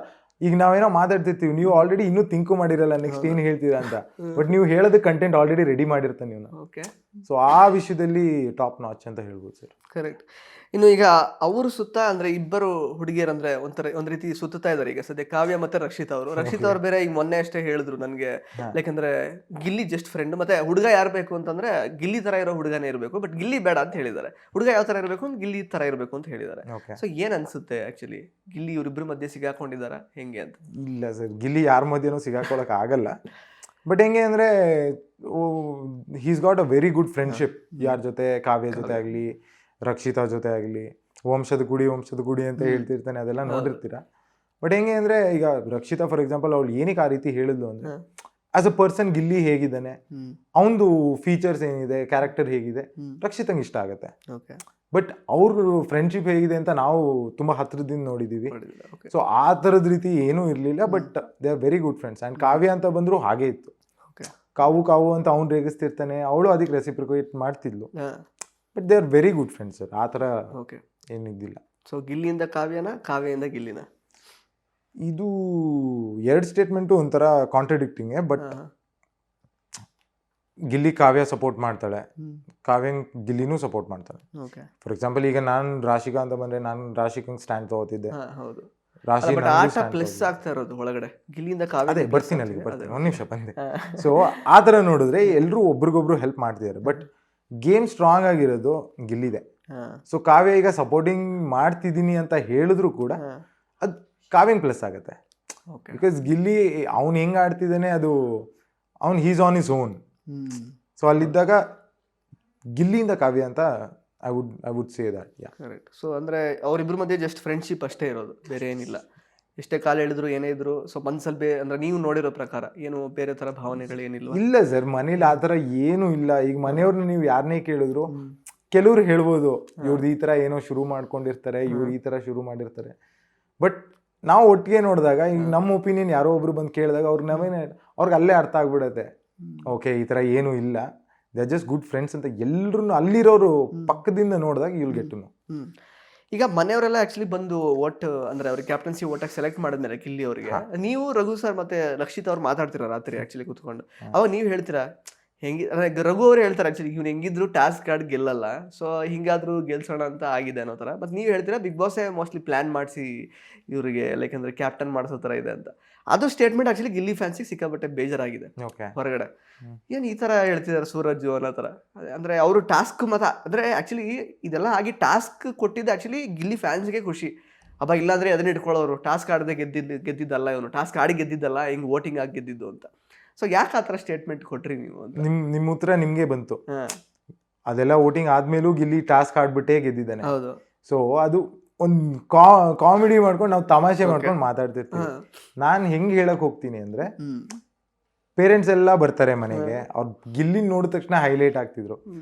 S2: ಈಗ ನಾವೇನೋ ಮಾತಾಡ್ತಿರ್ತೀವಿ, ನೀವು ಆಲ್ರೆಡಿ ಇನ್ನೂ ಥಿಂಕ್ ಮಾಡಿರಲ್ಲ ನೆಕ್ಸ್ಟ್ ಏನ್ ಹೇಳ್ತೀರಾ ಅಂತ, ಬಟ್ ನೀವು ಹೇಳೋದು ಕಂಟೆಂಟ್ ಆಲ್ರೆಡಿ ರೆಡಿ ಮಾಡಿರ್ತಾನೆ ನೀವು. ಸೊ ಆ ವಿಷಯದಲ್ಲಿ ಟಾಪ್ ನಾಚ್ ಅಂತ ಹೇಳ್ಬೋದು ಸರ್.
S1: ಕರೆಕ್ಟ್. ಇನ್ನು ಈಗ ಅವ್ರ ಸುತ್ತ ಅಂದ್ರೆ ಇಬ್ಬರು ಹುಡುಗಿಯರು ಅಂದ್ರೆ ಒಂದ್ ರೀತಿ ಸುತ್ತಾ ಇದಾರೆ ಈಗ ಸದ್ಯ, ಕಾವ್ಯ ಮತ್ತೆ ರಕ್ಷಿತ್ ಅವರು. ರಕ್ಷಿತ್ ಅವ್ರು ಬೇರೆ ಈಗ ಮೊನ್ನೆ ಅಷ್ಟೇ ಹೇಳಿದ್ರು ನನ್ಗೆ, ಯಾಕಂದ್ರೆ ಗಿಲ್ಲಿ ಜಸ್ಟ್ ಫ್ರೆಂಡ್, ಮತ್ತೆ ಹುಡುಗ ಯಾರು ಬೇಕು ಅಂತಂದ್ರೆ ಗಿಲ್ಲಿ ತರ ಇರೋ ಹುಡುಗನೇ ಇರಬೇಕು, ಬಟ್ ಗಿಲ್ಲಿ ಬೇಡ ಅಂತ ಹೇಳಿದ್ದಾರೆ. ಹುಡುಗ ಯಾವ ತರ ಇರಬೇಕು ಅಂತ ಗಿಲ್ಲಿ ತರ ಇರಬೇಕು ಅಂತ ಹೇಳಿದ್ದಾರೆ. ಸೊ ಏನ್ ಅನ್ಸುತ್ತೆ ಆಕ್ಚುಲಿ, ಗಿಲ್ಲಿ ಇವ್ರಿಬ್ರು ಮಧ್ಯೆ ಸಿಗಾಕೊಂಡಿದಾರ ಹೆಂಗೆ ಅಂತ?
S2: ಇಲ್ಲ ಸರ್, ಗಿಲ್ಲಿ ಯಾರ ಮಧ್ಯೆನೂ ಸಿಗಾಕೊಳಕ್ ಆಗಲ್ಲ. ಬಟ್ ಹೆಂಗೆ ಅಂದ್ರೆ he's got a very good friendship. ಯಾರ ಜೊತೆ, ಕಾವ್ಯ ಜೊತೆ ಆಗಲಿ, ರಕ್ಷಿತಾ ಜೊತೆ ಆಗಲಿ, ವಂಶದ ಗುಡಿ ಅಂತ ಹೇಳ್ತಿರ್ತಾನೆ, ಅದೆಲ್ಲ ನೋಡಿರ್ತೀರಾ. ಬಟ್ ಹೆಂಗೆ ಅಂದ್ರೆ ಈಗ ರಕ್ಷಿತಾ ಫಾರ್ ಎಕ್ಸಾಂಪಲ್ ಅವಳು ಏನಕ್ಕೆ ಆ ರೀತಿ ಹೇಳಿದ್ಲು ಅಂದ್ರೆ, ಆಸ್ ಅ ಪರ್ಸನ್ ಗಿಲ್ಲಿ ಹೇಗಿದ್ದಾನೆ, ಅವನದು ಫೀಚರ್ಸ್ ಏನಿದೆ, ಕ್ಯಾರೆಕ್ಟರ್ ಹೇಗಿದೆ, ರಕ್ಷಿತಂಗೆ ಇಷ್ಟ ಆಗುತ್ತೆ. ಬಟ್ ಅವ್ರ ಫ್ರೆಂಡ್ಶಿಪ್ ಹೇಗಿದೆ ಅಂತ ನಾವು ತುಂಬಾ ಹತ್ರದಿಂದ ನೋಡಿದೀವಿ. ಸೊ ಆ ಥರದ ರೀತಿ ಏನೂ ಇರಲಿಲ್ಲ. But they are very good friends. And Kavya ಅಂತ ಬಂದ್ರು ಹಾಗೆ ಇತ್ತು. ಕಾವು ಅಂತ ಅವ್ನು ರೇಗಿಸ್ತಿರ್ತಾನೆ, ಅವಳು ಅದಕ್ಕೆ ರೆಸಿಪ್ರಿಕೇಟ್ ಮಾಡ್ತಿದ್ಲು. But they are very good friends sir. ಆ ಥರ ಏನಿದ್ದಿಲ್ಲ.
S1: ಸೊ ಗಿಲ್ಲಿಯಿಂದ ಕಾವ್ಯದಿಂದ ಗಿಲ್ಲಿನ,
S2: ಇದು ಎರಡು ಸ್ಟೇಟ್ಮೆಂಟು ಒಂಥರ contradicting. But Gilli Kavya support ಮಾಡ್ತಾಳೆ, ಕಾವ್ಯ ಗಿಲ್ಲಿನೂ ಸಪೋರ್ಟ್ ಮಾಡ್ತಾಳೆ. ಫಾರ್ ಎಕ್ಸಾಂಪಲ್ ಈಗ ನಾನು ರಾಶಿಕಾ ಅಂತ ಬಂದ್ರೆ ನಾನು ರಾಶಿಕಂಗೆ ಸ್ಟ್ಯಾಂಡ್ ತಗೋತಿದ್ದೆ.
S1: ಪ್ಲಸ್ ಆಗ್ತಾ ಇರೋದು ಒಳಗಡೆ ಗಿಲ್ಲಿಯಿಂದ ಕಾವ್ಯ.
S2: ಅದೇ ಬರ್ತೀನಿ, ಒಂದ್ ನಿಮಿಷ ಬಂದೆ. ಸೊ ಆ ಥರ ನೋಡಿದ್ರೆ ಎಲ್ಲರೂ ಒಬ್ರಿಗೊಬ್ರು ಹೆಲ್ಪ್ ಮಾಡ್ತಿದ್ದಾರೆ. ಬಟ್ ಗೇಮ್ ಸ್ಟ್ರಾಂಗ್ ಆಗಿರೋದು ಗಿಲ್ಲಿದೆ. ಸೊ ಕಾವ್ಯ ಈಗ ಸಪೋರ್ಟಿಂಗ್ ಮಾಡ್ತಿದ್ದೀನಿ ಅಂತ ಹೇಳಿದ್ರು ಕೂಡ ಅದು ಕಾವ್ಯಂಗ್ ಪ್ಲಸ್ ಆಗುತ್ತೆ. ಬಿಕಾಸ್ ಗಿಲ್ಲಿ ಅವ್ನು ಹೆಂಗ್ ಆಡ್ತಿದ್ದಾನೆ, ಅದು ಅವ್ನು he's on his own. So ಅಲ್ಲಿದ್ದಾಗ ಗಿಲ್ಲಿಯಿಂದ ಕಾವ್ಯ ಅಂತ I would say that.
S1: Correct. So ಅಂದ್ರೆ ಅವರಿಬ್ಬರ ಮಧ್ಯೆ ಜಸ್ಟ್ ಫ್ರೆಂಡ್ಶಿಪ್ ಅಷ್ಟೇ ಇರೋದು, ಬೇರೆ ಏನಿಲ್ಲ. ಎಷ್ಟೇ ಕಾಲ ಹೇಳಿದ್ರು ಏನೇ ಇದ್ರು ಸೊ ಮನ್ಸಲ್ಲಿ ಅಂದ್ರೆ ನೀವು ನೋಡಿರೋ ಪ್ರಕಾರ ಏನು ಬೇರೆ ತರ ಭಾವನೆಗಳು ಏನಿಲ್ಲ?
S2: ಇಲ್ಲ ಸರ್, ಮನೇಲಿ ಆ ಥರ ಏನೂ ಇಲ್ಲ. ಈಗ ಮನೆಯವ್ರನ್ನ ನೀವು ಯಾರನ್ನೇ ಕೇಳಿದ್ರು ಕೆಲವ್ರು ಹೇಳ್ಬೋದು ಇವ್ರದ್ದು ಈ ಥರ ಏನೋ ಶುರು ಮಾಡ್ಕೊಂಡಿರ್ತಾರೆ, ಇವ್ರು ಈ ಥರ ಶುರು ಮಾಡಿರ್ತಾರೆ. ಬಟ್ ನಾವು ಒಟ್ಟಿಗೆ ನೋಡಿದಾಗ ಈಗ ನಮ್ಮ ಒಪಿನಿಯನ್ ಯಾರೋ ಒಬ್ರು ಬಂದು ಕೇಳಿದಾಗ ಅವ್ರಿಗೆ ಅಲ್ಲೇ ಅರ್ಥ ಆಗ್ಬಿಡತ್ತೆ. ಓಕೆ, ಈ ಥರ ಏನೂ ಇಲ್ಲ, they are just good friends ಅಂತ ಎಲ್ಲರೂ ಅಲ್ಲಿರೋರು ಪಕ್ಕದಿಂದ ನೋಡಿದಾಗ ಯುಲ್ ಗೆಟ್ ಟು ನೋ.
S1: ಈಗ ಮನೆಯವರೆಲ್ಲ ಆಕ್ಚುಲಿ ಬಂದು ಓಟ್ ಅಂದ್ರೆ ಅವ್ರಿಗೆ ಕ್ಯಾಪ್ಟನ್ಸಿ ಓಟಾಗಿ ಸೆಲೆಕ್ಟ್ ಮಾಡಿದ್ಮೇಲೆ ಗಿಲ್ಲಿ ಅವರಿಗೆ, ನೀವು ರಘು ಸರ್ ಮತ್ತೆ ರಕ್ಷಿತ್ ಅವ್ರು ಮಾತಾಡ್ತೀರಾ ರಾತ್ರಿ ಆಕ್ಚುಲಿ ಕೂತ್ಕೊಂಡು, ಅವಾಗ ನೀವು ಹೇಳ್ತೀರಾ ಹೆಂಗಿ ಅಂದ್ರೆ ರಘು ಅವ್ರು ಹೇಳ್ತಾರೆ ಆಕ್ಚುಲಿ ಇವ್ನು ಹೆಂಗಿದ್ರು ಟಾಸ್ಕ್ ಕಾರ್ಡ್ ಗೆಲ್ಲಲ್ಲ, ಸೊ ಹಿಂಗಾದ್ರೂ ಗೆಲ್ಸೋಣ ಅಂತ ಆಗಿದೆ ಅನ್ನೋ ಥರ. ಮತ್ತು ನೀವು ಹೇಳ್ತೀರಾ ಬಿಗ್ ಬಾಸೇ ಮೋಸ್ಟ್ಲಿ ಪ್ಲಾನ್ ಮಾಡಿಸಿ ಇವರಿಗೆ ಲೈಕ್ ಅಂದ್ರೆ ಕ್ಯಾಪ್ಟನ್ ಮಾಡಿಸೋ ಥರ ಇದೆ ಅಂತ. ಅದು ಸ್ಟೇಟ್ಮೆಂಟ್ ಆಕ್ಚುಲಿ ಗಿಲ್ಲಿ ಫ್ಯಾನ್ಸಿಗೆ ಸಿಕ್ಕಾಪಟ್ಟೆ ಬೇಜಾರಾಗಿದೆ ಹೊರಗಡೆ. ಏನು ಈ ಥರ ಹೇಳ್ತಿದ್ದಾರೆ ಸೂರಜ್ ಅನ್ನೋ ಥರ. ಅಂದರೆ ಅವರು ಟಾಸ್ಕ್ ಮತ್ತು ಅಂದರೆ ಆ್ಯಕ್ಚುಲಿ ಇದೆಲ್ಲ ಆಗಿ ಟಾಸ್ಕ್ ಕೊಟ್ಟಿದ್ದು ಆ್ಯಕ್ಚುಲಿ ಗಿಲ್ಲಿ ಫ್ಯಾನ್ಸ್ಗೆ ಖುಷಿ. ಅಬ್ಬ ಇಲ್ಲಾಂದರೆ ಅದನ್ನ ಇಟ್ಕೊಳ್ಳೋರು, ಟಾಸ್ಕ್ ಆಡದೆ ಗೆದ್ದಿದ್ದಲ್ಲ ಇವನು, ಟಾಸ್ಕ್ ಆಡಿ ಗೆದ್ದಿದ್ದಲ್ಲ, ಹಿಂಗೆ ವೋಟಿಂಗ್ ಆಗಿ ಗೆದ್ದಿದ್ದು ಅಂತ. ಸೊ ಯಾಕೆ ಆ ಥರ ಸ್ಟೇಟ್ಮೆಂಟ್ ಕೊಟ್ರಿ ನೀವು ಅಂತ?
S2: ನಿಮ್ಮ ಉತ್ತರ ನಿಮಗೆ ಬಂತು. ಅದೆಲ್ಲ ವೋಟಿಂಗ್ ಆದ್ಮೇಲೂ ಗಿಲ್ಲಿ ಟಾಸ್ಕ್ ಆಡ್ಬಿಟ್ಟೇ ಗೆದ್ದಿದ್ದಾನೆ.
S1: ಹೌದು.
S2: ಸೊ ಅದು ಒಂದು ಕಾಮಿಡಿ ಮಾಡ್ಕೊಂಡು ನಾವು ತಮಾಷೆ ಮಾಡ್ಕೊಂಡು ಮಾತಾಡ್ತಿರ್ತೀವಿ. ನಾನು ಹೆಂಗೆ ಹೇಳಕ್ ಹೋಗ್ತೀನಿ ಅಂದ್ರೆ, ಪೇರೆಂಟ್ಸ್ ಎಲ್ಲ ಬರ್ತಾರೆ ಮನೆಗೆ, ಅವ್ರು ಗಿಲ್ಲಿ ನೋಡಿದ ತಕ್ಷಣ ಹೈಲೈಟ್ ಆಗ್ತಿದ್ರು.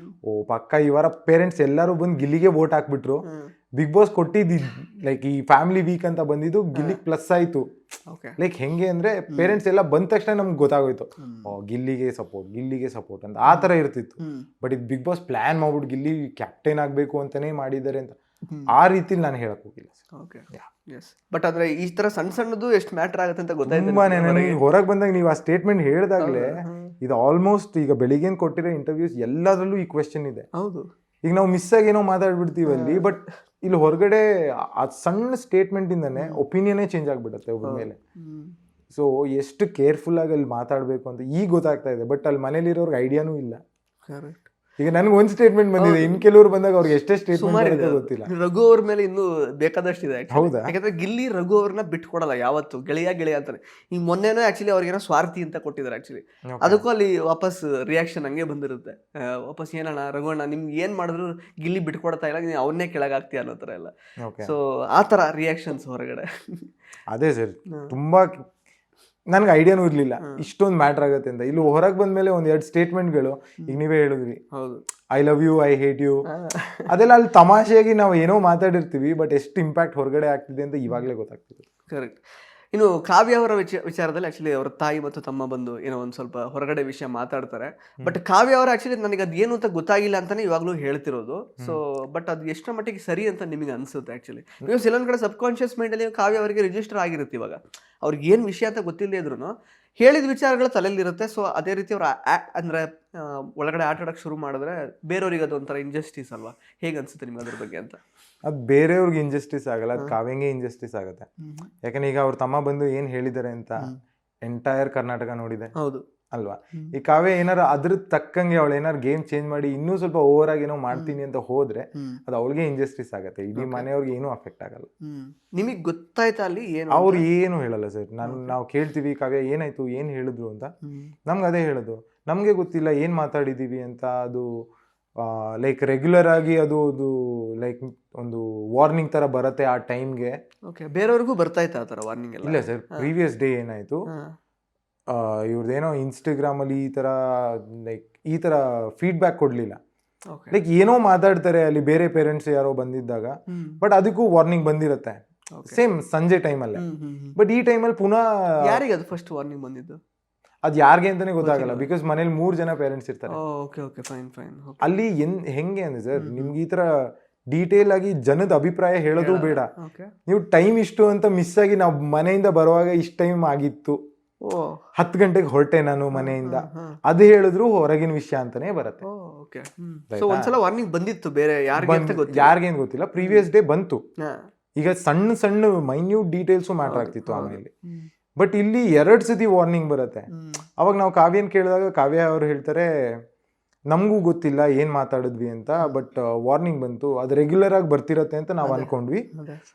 S2: ಓ ಪಕ್ಕ ಈ ವಾರ ಪೇರೆಂಟ್ಸ್ ಎಲ್ಲರೂ ಬಂದು ಗಿಲ್ಲಿಗೆ ವೋಟ್ ಹಾಕ್ಬಿಟ್ರು. ಬಿಗ್ ಬಾಸ್ ಕೊಟ್ಟಿದ್ದು ಲೈಕ್ ಈ ಫ್ಯಾಮಿಲಿ ವೀಕ್ ಅಂತ ಬಂದಿದ್ದು ಗಿಲ್ಲಿಗೆ ಪ್ಲಸ್ ಆಯ್ತು. ಲೈಕ್ ಹೆಂಗೆ ಅಂದ್ರೆ ಪೇರೆಂಟ್ಸ್ ಎಲ್ಲ ಬಂದ ತಕ್ಷಣ ನಮ್ಗೆ ಗೊತ್ತಾಗೋಯ್ತು, ಓ ಗಿಲ್ಲಿಗೆ ಸಪೋರ್ಟ್ ಅಂತ ಆ ತರ ಇರ್ತಿತ್ತು. ಬಟ್ ಇದು ಬಿಗ್ ಬಾಸ್ ಪ್ಲಾನ್ ಮಾಡ್ಬಿಟ್ಟು ಗಿಲ್ಲಿ ಕ್ಯಾಪ್ಟನ್ ಆಗ್ಬೇಕು ಅಂತಾನೆ ಮಾಡಿದ್ದಾರೆ ಅಂತ ಆ ರೀತಿಲಿ ನಾನು ಹೇಳಕ್ ಹೋಗಿಲ್ಲ.
S1: ಬಟ್ ಆದ್ರೆ ಈ ತರ ಸಣ್ಣದು ಎಷ್ಟು ಮ್ಯಾಟರ್ ಆಗುತ್ತೆ ಅಂತ ಗೊತ್ತಾಯ್ತು.
S2: ಹೊರಗೆ ಬಂದಾಗ ನೀವು ಆ ಸ್ಟೇಟ್ಮೆಂಟ್ ಹೇಳಿದಾಗ್ಲೇ ಇದು ಆಲ್ಮೋಸ್ಟ್ ಈಗ ಬೆಳಿಗ್ಗೆ ಕೊಟ್ಟಿರೋ ಇಂಟರ್ವ್ಯೂಸ್ ಎಲ್ಲದರಲ್ಲೂ ಈ ಕ್ವೆಶ್ಚನ್ ಇದೆ.
S1: ಹೌದು.
S2: ಈಗ ನಾವು ಮಿಸ್ ಆಗಿ ಏನೋ ಮಾತಾಡ್ಬಿಡ್ತೀವಿ ಅಲ್ಲಿ, ಬಟ್ ಇಲ್ಲಿ ಹೊರಗಡೆ ಆ ಸಣ್ಣ ಸ್ಟೇಟ್ಮೆಂಟ್ ಇಂದಾನೆ ಒಪಿನಿಯನ್ನೇ ಚೇಂಜ್ ಆಗ್ಬಿಡುತ್ತೆ ಒಬ್ಬರ ಮೇಲೆ. ಸೊ ಎಷ್ಟು ಕೇರ್ಫುಲ್ ಆಗಿ ಅಲ್ಲಿ ಮಾತಾಡ್ಬೇಕು ಅಂತ ಈಗ ಗೊತ್ತಾಗ್ತಾ ಇದೆ. ಬಟ್ ಅಲ್ಲಿ ಮನೇಲಿರೋರ್ಗೆ ಐಡಿಯಾನೂ ಇಲ್ಲ. ಈಗ ನನ್ಗೆ ಒಂದ್ ಸ್ಟೇಟ್ಮೆಂಟ್ ಬಂದಿದೆ, ಇನ್ ಕೆಲವ್ರು ಬಂದಾಗ ಅವ್ರಿಗೆ ಎಷ್ಟೇ ಸ್ಟೇಟ್ಮೆಂಟ್ ಗೊತ್ತಿಲ್ಲ.
S1: ರಘು ಅವ್ರ ಮೇಲೆ ಇನ್ನೂ ಬೇಕಾದಷ್ಟಿದೆ. ಹೌದಾ? ಯಾಕಂದ್ರೆ ಗಿಲ್ಲಿ ರಘು ಅವ್ರನ್ನ ಬಿಟ್ಕೊಡಲ್ಲ ಯಾವತ್ತು, ಗೆಳೆಯ ಅಂತ. ಈಗ ಮೊನ್ನೆನೂ ಆಕ್ಚುಲಿ ಅವ್ರಿಗೇನೋ ಸ್ವಾರ್ಥಿ ಅಂತ ಕೊಟ್ಟಿದ್ದಾರೆ ಆಕ್ಚುಲಿ, ಅದಕ್ಕೂ ಅಲ್ಲಿ ವಾಪಸ್ ರಿಯಾಕ್ಷನ್ ಹಂಗೆ ಬಂದಿರುತ್ತೆ. ವಾಪಸ್ ಏನಣ್ಣ ರಘು ಅಣ್ಣ ನಿಮ್ಗೆ ಏನ್ ಮಾಡಿದ್ರು ಗಿಲ್ಲಿ ಬಿಟ್ಕೊಡ್ತಾ ಇಲ್ಲ, ನೀವು ಅವನ್ನೇ ಕೆಳಗಾಗ್ತೀಯ ಅನ್ನೋ ತರ ಎಲ್ಲ. ಸೊ ಆ ತರ ರಿಯಾಕ್ಷನ್ಸ್ ಹೊರಗಡೆ.
S2: ಅದೇ ಸರ್, ತುಂಬಾ ನನ್ಗೆ ಐಡಿಯಾನೂ ಇರ್ಲಿಲ್ಲ ಇಷ್ಟೊಂದು ಮ್ಯಾಟರ್ ಆಗುತ್ತೆ ಅಂತ. ಇಲ್ಲಿ ಹೊರಗೆ ಬಂದ್ಮೇಲೆ ಒಂದ್ 2 ಸ್ಟೇಟ್ಮೆಂಟ್ಗಳು ಈಗ ನೀವೇ ಹೇಳಿದ್ರಿ, I love you, I hate you, ಅದೆಲ್ಲ ಅಲ್ಲಿ ತಮಾಷೆಯಾಗಿ ನಾವು ಏನೋ ಮಾತಾಡಿರ್ತೀವಿ, ಬಟ್ ಎಷ್ಟು ಇಂಪ್ಯಾಕ್ಟ್ ಹೊರಗಡೆ ಆಗ್ತಿದೆ ಅಂತ ಇವಾಗಲೇ ಗೊತ್ತಾಗ್ತಿದೆ.
S1: ಕರೆಕ್ಟ್. ಇನ್ನು ಕಾವ್ಯ ಅವರ ವಿಚಾರದಲ್ಲಿ ಆಕ್ಚುಲಿ ಅವ್ರ ತಾಯಿ ಮತ್ತು ತಮ್ಮ ಬಂದು ಏನೋ ಒಂದ್ ಸ್ವಲ್ಪ ಹೊರಗಡೆ ವಿಷಯ ಮಾತಾಡ್ತಾರೆ. ಬಟ್ ಕಾವ್ಯ ಅವರು ಆಕ್ಚುಲಿ ನನಗೆ ಅದೇನು ಅಂತ ಗೊತ್ತಾಗಿಲ್ಲ ಅಂತಾನೆ ಇವಾಗಲೂ ಹೇಳ್ತಿರೋದು. ಸೊ ಬಟ್ ಅದು ಎಷ್ಟರ ಮಟ್ಟಿಗೆ ಸರಿ ಅಂತ ನಿಮಗೆ ಅನ್ಸುತ್ತೆ ಆಕ್ಚುಲಿ? ಬಿಕಾಸ್ ಎಲ್ಲೊಂದ್ ಕಡೆ ಸಬ್ ಕಾನ್ಶಿಯಸ್ ಮೈಂಡ್ ಅಲ್ಲಿ ಕಾವ್ಯ ಅವರಿಗೆ ರಿಜಿಸ್ಟರ್ ಆಗಿರುತ್ತೆ ಇವಾಗ, ಅವ್ರಿಗೆ ಏನ್ ವಿಷಯ ಅಂತ ಗೊತ್ತಿಲ್ಲದೆ ಇದ್ರು ಹೇಳಿದ ವಿಚಾರಗಳು ತಲೆಯಲ್ಲಿರುತ್ತೆ. ಸೊ ಅದೇ ರೀತಿ ಅವ್ರ ಅಂದ್ರೆ ಒಳಗಡೆ ಆಟ ಆಡೋಕೆ ಶುರು ಮಾಡಿದ್ರೆ ಬೇರೆಯವ್ರಿಗೆ ಅದು ಒಂಥರ ಇಂಜಸ್ಟಿಸ್ ಅಲ್ವಾ? ಹೇಗೆ ಅನ್ಸುತ್ತೆ ನಿಮ್ಗೆ ಅದ್ರ ಬಗ್ಗೆ ಅಂತ?
S2: ಅದು ಬೇರೆಯವ್ರಿಗೆ ಇಂಜಸ್ಟಿಸ್ ಆಗಲ್ಲ, ಅದು ಕಾವ್ಯಂಗೆ ಇಂಜಸ್ಟಿಸ್ ಆಗುತ್ತೆ. ಯಾಕಂದ್ರೆ ಈಗ ಅವ್ರ ತಮ್ಮ ಬಂದು ಏನ್ ಹೇಳಿದ್ದಾರೆ ಅಂತ ಎಂಟೈರ್ ಕರ್ನಾಟಕ ನೋಡಿದೆ.
S1: ಹೌದು.
S2: ಅಲ್ವಾ. ಈ ಕಾವ್ಯ ಏನಾರು ಅದ್ರ ತಕ್ಕಂಗೆ ಅವಳು ಏನಾರು ಗೇಮ್ ಚೇಂಜ್ ಮಾಡಿ ಇನ್ನೂ ಸ್ವಲ್ಪ ಓವರ್ ಆಗಿ ಏನೋ ಮಾಡ್ತೀನಿ ಅಂತ ಹೋದ್ರೆ ಅದು ಅವಳಿಗೆ ಇಂಜಸ್ಟಿಸ್ ಆಗುತ್ತೆ, ಇಡೀ ಮನೆಯವ್ರಿಗೆ ಏನೂ ಅಫೆಕ್ಟ್ ಆಗಲ್ಲ.
S1: ನಿಮಗೆ ಗೊತ್ತಾಯ್ತಾ ಅಲ್ಲಿ ಏನು?
S2: ಅವ್ರು ಏನು ಹೇಳಲ್ಲ ಸರ್. ನಾವು ಕೇಳ್ತೀವಿ ಕಾವ್ಯ ಏನಾಯ್ತು, ಏನ್ ಹೇಳಿದ್ರು ಅಂತ, ನಮ್ಗೆ ಅದೇ ಹೇಳೋದು, ನಮ್ಗೆ ಗೊತ್ತಿಲ್ಲ ಏನ್ ಮಾತಾಡಿದೀವಿ ಅಂತ. ಅದು ಲೈಕ್ ರೆಗ್ಯುಲರ್ ಆಗಿ ಅದು ಲೈಕ್ ಒಂದು ವಾರ್ನಿಂಗ್ ತರ ಬರುತ್ತೆ ಆ ಟೈಮ್ಗೆ.
S1: ಬೇರೆಯವ್ರಿಗೂ ಬರ್ತಾ ಇತ್ತು ಆ ತರ ವಾರ್ನಿಂಗ್?
S2: ಇಲ್ಲ ಸರ್, ಪ್ರೀವಿಯಸ್ ಡೇ ಏನಾಯ್ತು, ಇವ್ರದ್ದೇನೋ ಇನ್ಸ್ಟಾಗ್ರಾಮ್ ಅಲ್ಲಿ ಈ ತರ ಫೀಡ್ಬ್ಯಾಕ್ ಕೊಡ್ಲಿಲ್ಲ. ಲೈಕ್ ಏನೋ ಮಾತಾಡ್ತಾರೆ ಅಲ್ಲಿ ಬೇರೆ ಪೇರೆಂಟ್ಸ್ ಯಾರೋ ಬಂದಿದ್ದಾಗ, ಬಟ್ ಅದಕ್ಕೂ ವಾರ್ನಿಂಗ್ ಬಂದಿರತ್ತೆ ಸೇಮ್ ಸಂಜೆ ಟೈಮಲ್ಲಿ. ಬಟ್ ಈ ಟೈಮಲ್ಲಿ ಪುನಃ
S1: ಯಾರಿಗೆ ಅದು ಫಸ್ಟ್ ವಾರ್ನಿಂಗ್ ಬಂದಿದ್ದು?
S2: ಅದ್ ಯಾರಿಗೆ ಅಂತಾನೆ ಗೊತ್ತಾಗಲ್ಲ, ಬಿಕಾಸ್ ಮನೇಲಿ 3 ಜನ ಪೇರೆಂಟ್ಸ್ ಇರ್ತಾರೆ. ಅಲ್ಲಿ ಹೆಂಗೆ ಅಂದ್ರೆ ಸರ್, ನಿಮ್ಗೆ ಈ ತರ ಡೀಟೇಲ್ ಆಗಿ ಜನದ ಅಭಿಪ್ರಾಯ ಹೇಳೋದು ಬೇಡ. ನೀವು ಟೈಮ್ ಇಷ್ಟು ಅಂತ ಮಿಸ್ ಆಗಿ ನಾವು ಮನೆಯಿಂದ ಬರುವಾಗ ಇಷ್ಟ ಟೈಮ್ ಆಗಿತ್ತು, 10 ಗಂಟೆಗೆ ಹೊರಟೆ ನಾನು ಮನೆಯಿಂದ, ಅದು ಹೇಳಿದ್ರು ಹೊರಗಿನ ವಿಷಯ ಅಂತಾನೆ ಬರುತ್ತೆ.
S1: ಒಂದ್ಸಲ ವಾರ್ನಿಂಗ್ ಬಂದಿತ್ತು ಬೇರೆ
S2: ಯಾರಿಗೇನ್ ಗೊತ್ತಿಲ್ಲ, ಪ್ರೀವಿಯಸ್ ಡೇ ಬಂತು. ಈಗ ಸಣ್ಣ ಸಣ್ಣ ಮೈನ್ಯೂಟ್ ಡೀಟೇಲ್ಸು ಮ್ಯಾಟರ್ ಆಗ್ತಿತ್ತು ಆಮೇಲೆ. ಬಟ್ ಇಲ್ಲಿ 2 ಸತಿ ವಾರ್ನಿಂಗ್ ಬರುತ್ತೆ. ಅವಾಗ ನಾವು ಕಾವ್ಯನ್ ಕೇಳಿದಾಗ ಕಾವ್ಯ ಅವ್ರು ಹೇಳ್ತಾರೆ ನಮಗೂ ಗೊತ್ತಿಲ್ಲ ಏನ್ ಮಾತಾಡಿದ್ವಿ ಅಂತ, ಬಟ್ ವಾರ್ನಿಂಗ್ ಬಂತು, ಅದು ರೆಗ್ಯುಲರ್ ಆಗಿ ಬರ್ತಿರತ್ತೆ ಅಂತ ನಾವು ಅನ್ಕೊಂಡ್ವಿ,